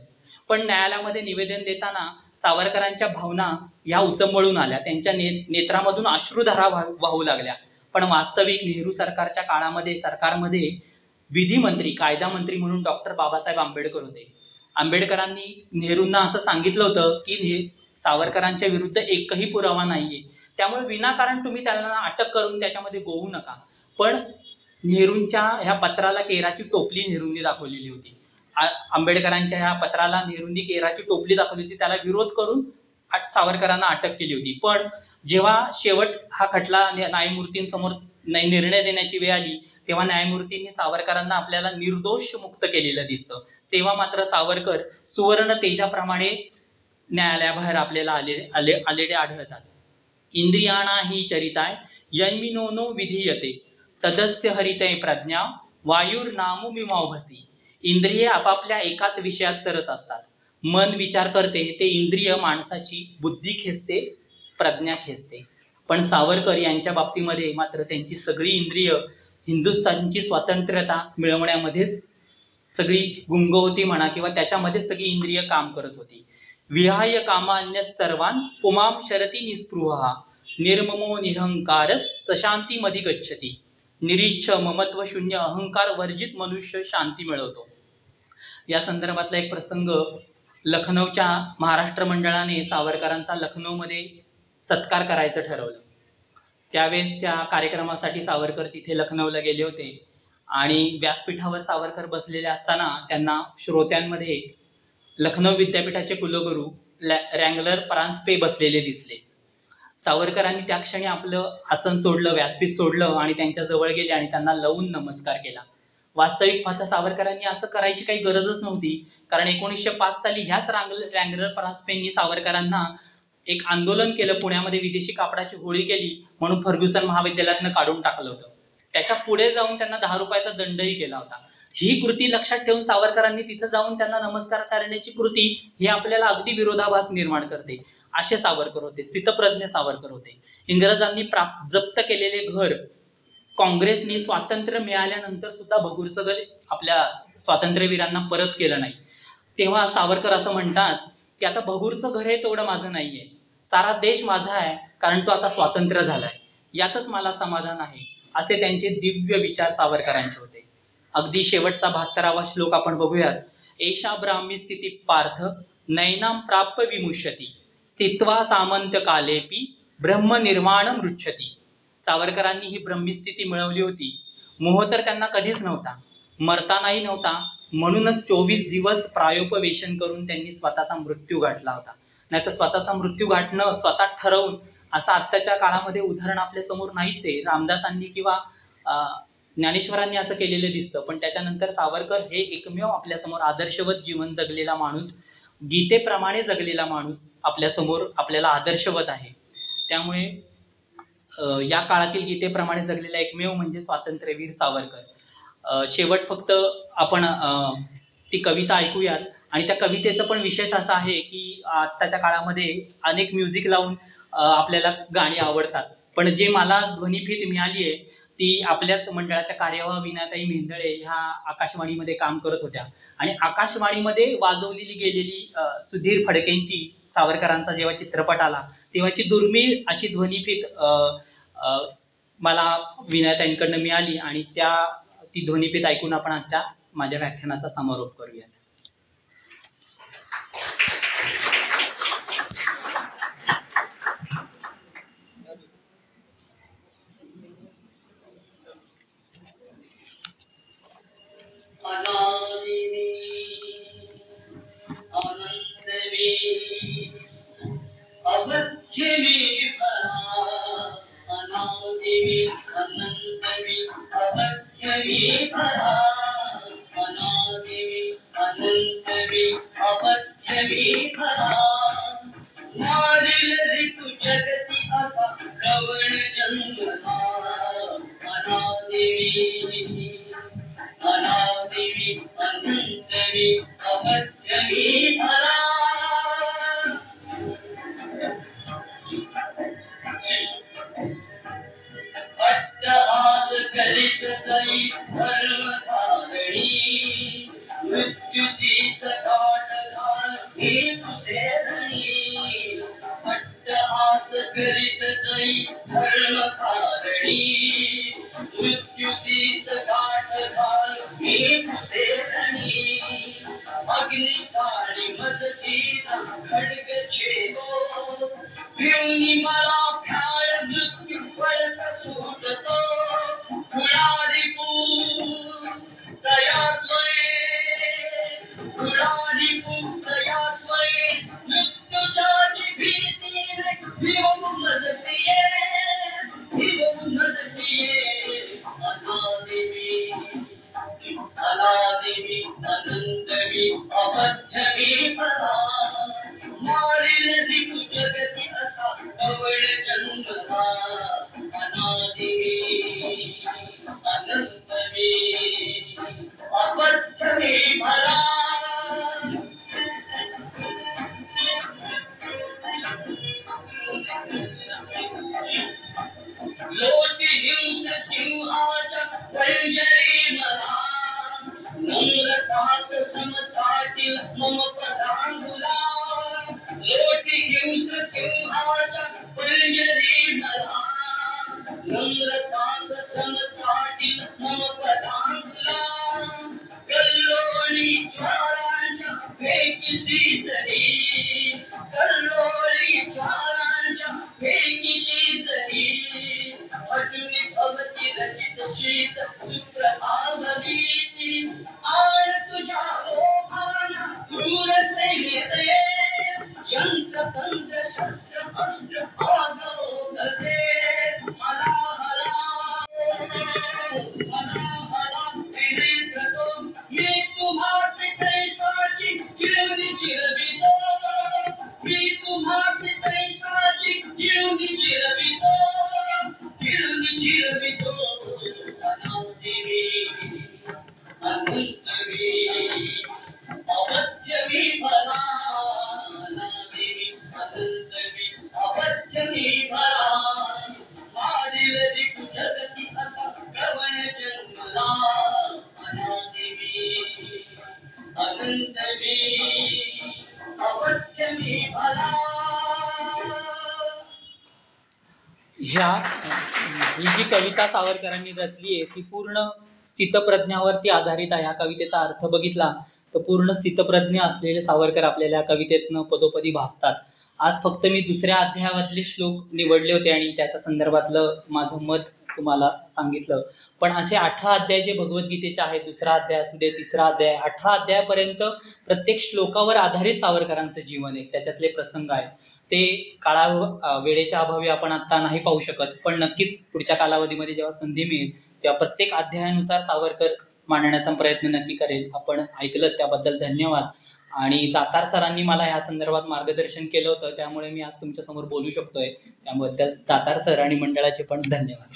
पण न्यायालयामध्ये निवेदन देताना सावरकरांच्या भावना ह्या उचंबळून आल्या, त्यांच्या नेत्रामधून अश्रुधारा वाहू लागल्या. पण वास्तविक नेहरू सरकारमध्ये विधिमंत्री, कायदा मंत्री म्हणून डॉक्टर बाबासाहेब आंबेडकर होते. आंबेडकरांनी नेहरूंना असं सांगितलं होतं की सावरकरांच्या विरुद्ध एकही पुरावा नाहीये, त्यामुळे विनाकारण तुम्ही त्यांना अटक करून त्याच्यामध्ये गोवू नका. पण नेहरूंच्या ह्या पत्राला केराची टोपली नेहरूंनी दाखवलेली होती. आंबेडकरांच्या ह्या पत्राला नेहरूंनी केराची टोपली दाखवली होती, त्याला विरोध करून सावरकरांना अटक केली होती. पण जेव्हा शेवट हा खटला न्यायमूर्तींसमोर निर्णय देण्याची वेळ आली तेव्हा न्यायमूर्तींनी सावरकरांना आपल्याला निर्दोष मुक्त केलेलं दिसतं. तेव्हा मात्र सावरकर सुवर्ण तेजाप्रमाणे न्यायालयाबाहेर आपल्याला आलेले आढळतात. इंद्रियाणा ही चरिताय यन्मिनो विधीयते तदस्य हरितय प्रज्ञा वायुर्नामो मीमांभसी. इंद्रिये आपापल्या एकाच विषयात चरत असतात. मन विचार करते, ते इंद्रिय माणसाची बुद्धी खेचते, प्रज्ञा खेचते. पण सावरकर यांच्या बाबतीमध्ये मात्र त्यांची सगळी इंद्रिय हिंदुस्थानची स्वातंत्र्यता मिळवण्यामध्येच सगळी गुंग होती म्हणा, किंवा त्याच्यामध्ये सगळी इंद्रिय काम करत होती. विहाय कामान्य सर्वान पुमाम शरती निस्पृहा निर्ममो निरहंकारस सशांती मधी गच्छती. निरीच्छ ममत्व शून्य अहंकार वर्जित मनुष्य शांती मिळवतो. या संदर्भातला एक प्रसंग, लखनौच्या महाराष्ट्र मंडळाने सावरकरांचा लखनौमध्ये सत्कार करायचं ठरवलं. त्यावेळेस त्या कार्यक्रमासाठी सावरकर तिथे लखनौला गेले होते आणि व्यासपीठावर सावरकर बसलेले असताना त्यांना श्रोत्यांमध्ये लखनौ विद्यापीठाचे कुलगुरू रँगलर परांजपे बसलेले दिसले. सावरकरांनी त्या क्षणी आपलं आसन सोडलं, व्यासपीठ सोडलं आणि त्यांच्या जवळ गेले आणि त्यांना लावून नमस्कार केला. वास्तविक पाहता सावरकरांनी असं करायची काही गरजच नव्हती, कारण 1905 साली ह्याच रँगलर परांजपेंनी सावरकरांना एक आंदोलन केलं, पुण्यामध्ये विदेशी कापडाची होळी केली म्हणून फर्ग्युसन महाविद्यालयातनं काढून टाकलं होतं. त्याच्या पुढे जाऊन त्यांना 10 रुपयाचा दंडही केला होता. ही कृती लक्षात ठेवून सावरकरांनी तिथं जाऊन त्यांना नमस्कार करण्याची कृती ही आपल्याला अगदी विरोधाभास निर्माण करते. असे सावरकर होते, स्थितप्रज्ञ सावरकर होते. इंग्रजांनी जप्त केलेले घर काँग्रेसनी स्वातंत्र्य मिळाल्यानंतर सुद्धा भगुरसगळ आपल्या स्वातंत्र्यवीरांना परत केलं नाही. तेव्हा सावरकर असं म्हणतात की आता भगूरचं घर हे तेवढं माझं नाहीये, सारा देश माझा आहे, कारण तो आता स्वातंत्र्य झालाय, यातच मला समाधान आहे. असे त्यांचे दिव्य विचार सावरकरांचे होते. अगदी शेवटचा 72वा श्लोक आपण बघूयात. एषा ब्राह्मी स्थिती पार्थ नैनाम प्राप्य विमुष्यती स्थित्वा सामंत्य कालेपी ब्रह्म निर्माण मृच्छती. सावरकरांनी ही ब्रह्मी स्थिती मिळवली होती. मोह तर त्यांना कधीच नव्हता, मरतानाही नव्हता, म्हणूनच 24 दिवस प्रायोपवेशन करून त्यांनी स्वतःचा मृत्यू गाठला होता. नाहीतर स्वतःचा मृत्यू गाठणं स्वतः ठरवून असं आत्ताच्या काळामध्ये उदाहरण आपल्या समोर नाहीच आहे. रामदासांनी किंवा ज्ञानेश्वरांनी असं केलेलं दिसतं, पण त्याच्यानंतर सावरकर हे एकमेव आपल्यासमोर आदर्शवत जीवन जगलेला माणूस, गीतेप्रमाणे जगलेला माणूस आपल्यासमोर आपल्याला आदर्शवत आहे. त्यामुळे या काळातील गीतेप्रमाणे जगलेला एकमेव म्हणजे स्वातंत्र्यवीर सावरकर. शेवट फक्त आपण ती कविता ऐकूयात. आणि त्या कवितेचा पण विशेष असा आहे की आत्ताच्या काळामध्ये अनेक म्युझिक लावून आपल्याला गाणी आवडतात, पण जे मला ध्वनिफीत मिळाली आहे ती आपल्याच मंडळाच्या कार्यवाह विनाताई मेंदळे ह्या आकाशवाणीमध्ये काम करत होत्या. आणि आकाशवाणीमध्ये वाजवलेली गेलेली सुधीर फडकेंची सावरकरांचा जेव्हा चित्रपट आला तेव्हाची दुर्मिळ अशी ध्वनिफीत मला विनाताईंकडनं मिळाली. आणि ती ध्वनिफीत ऐकून आपण आजच्या माझ्या व्याख्यानाचा समारोप करूयात. ही जी कविता सावरकरांनी रचली आहे ती पूर्ण स्थितप्रज्ञावरती आधारित आहे. ह्या कवितेचा अर्थ बघितला तर पूर्ण स्थितप्रज्ञ असलेले सावरकर आपल्याला कवितेतनं पदोपदी भासतात. आज फक्त मी दुसऱ्या अध्यायामधले श्लोक निवडले होते आणि त्याच्या संदर्भातलं माझं मत तुम्हाला सांगितलं. पण असे 18 अध्याय जे भगवद्गीतेचे आहेत, दुसरा अध्याय असू दे, तिसरा अध्याय, 18 अध्यायापर्यंत प्रत्येक श्लोकावर आधारित सावरकरांचं जीवन आहे, त्याच्यातले प्रसंग आहेत. ते वेळेच्या अभावी आपण आता नाही पाहू शकत, पण नक्कीच पुढच्या कालावधीमध्ये जेव्हा संधी मिळेल तेव्हा प्रत्येक अध्यायानुसार सावरकर मांडण्याचा प्रयत्न नक्की करेल. आपण ऐकलं त्याबद्दल धन्यवाद. आणि दातार सरांनी मला या संदर्भात मार्गदर्शन केलं होतं, त्यामुळे मी आज तुमच्यासमोर बोलू शकतोय. त्याबद्दल दातार सर आणि मंडळाचे पण धन्यवाद.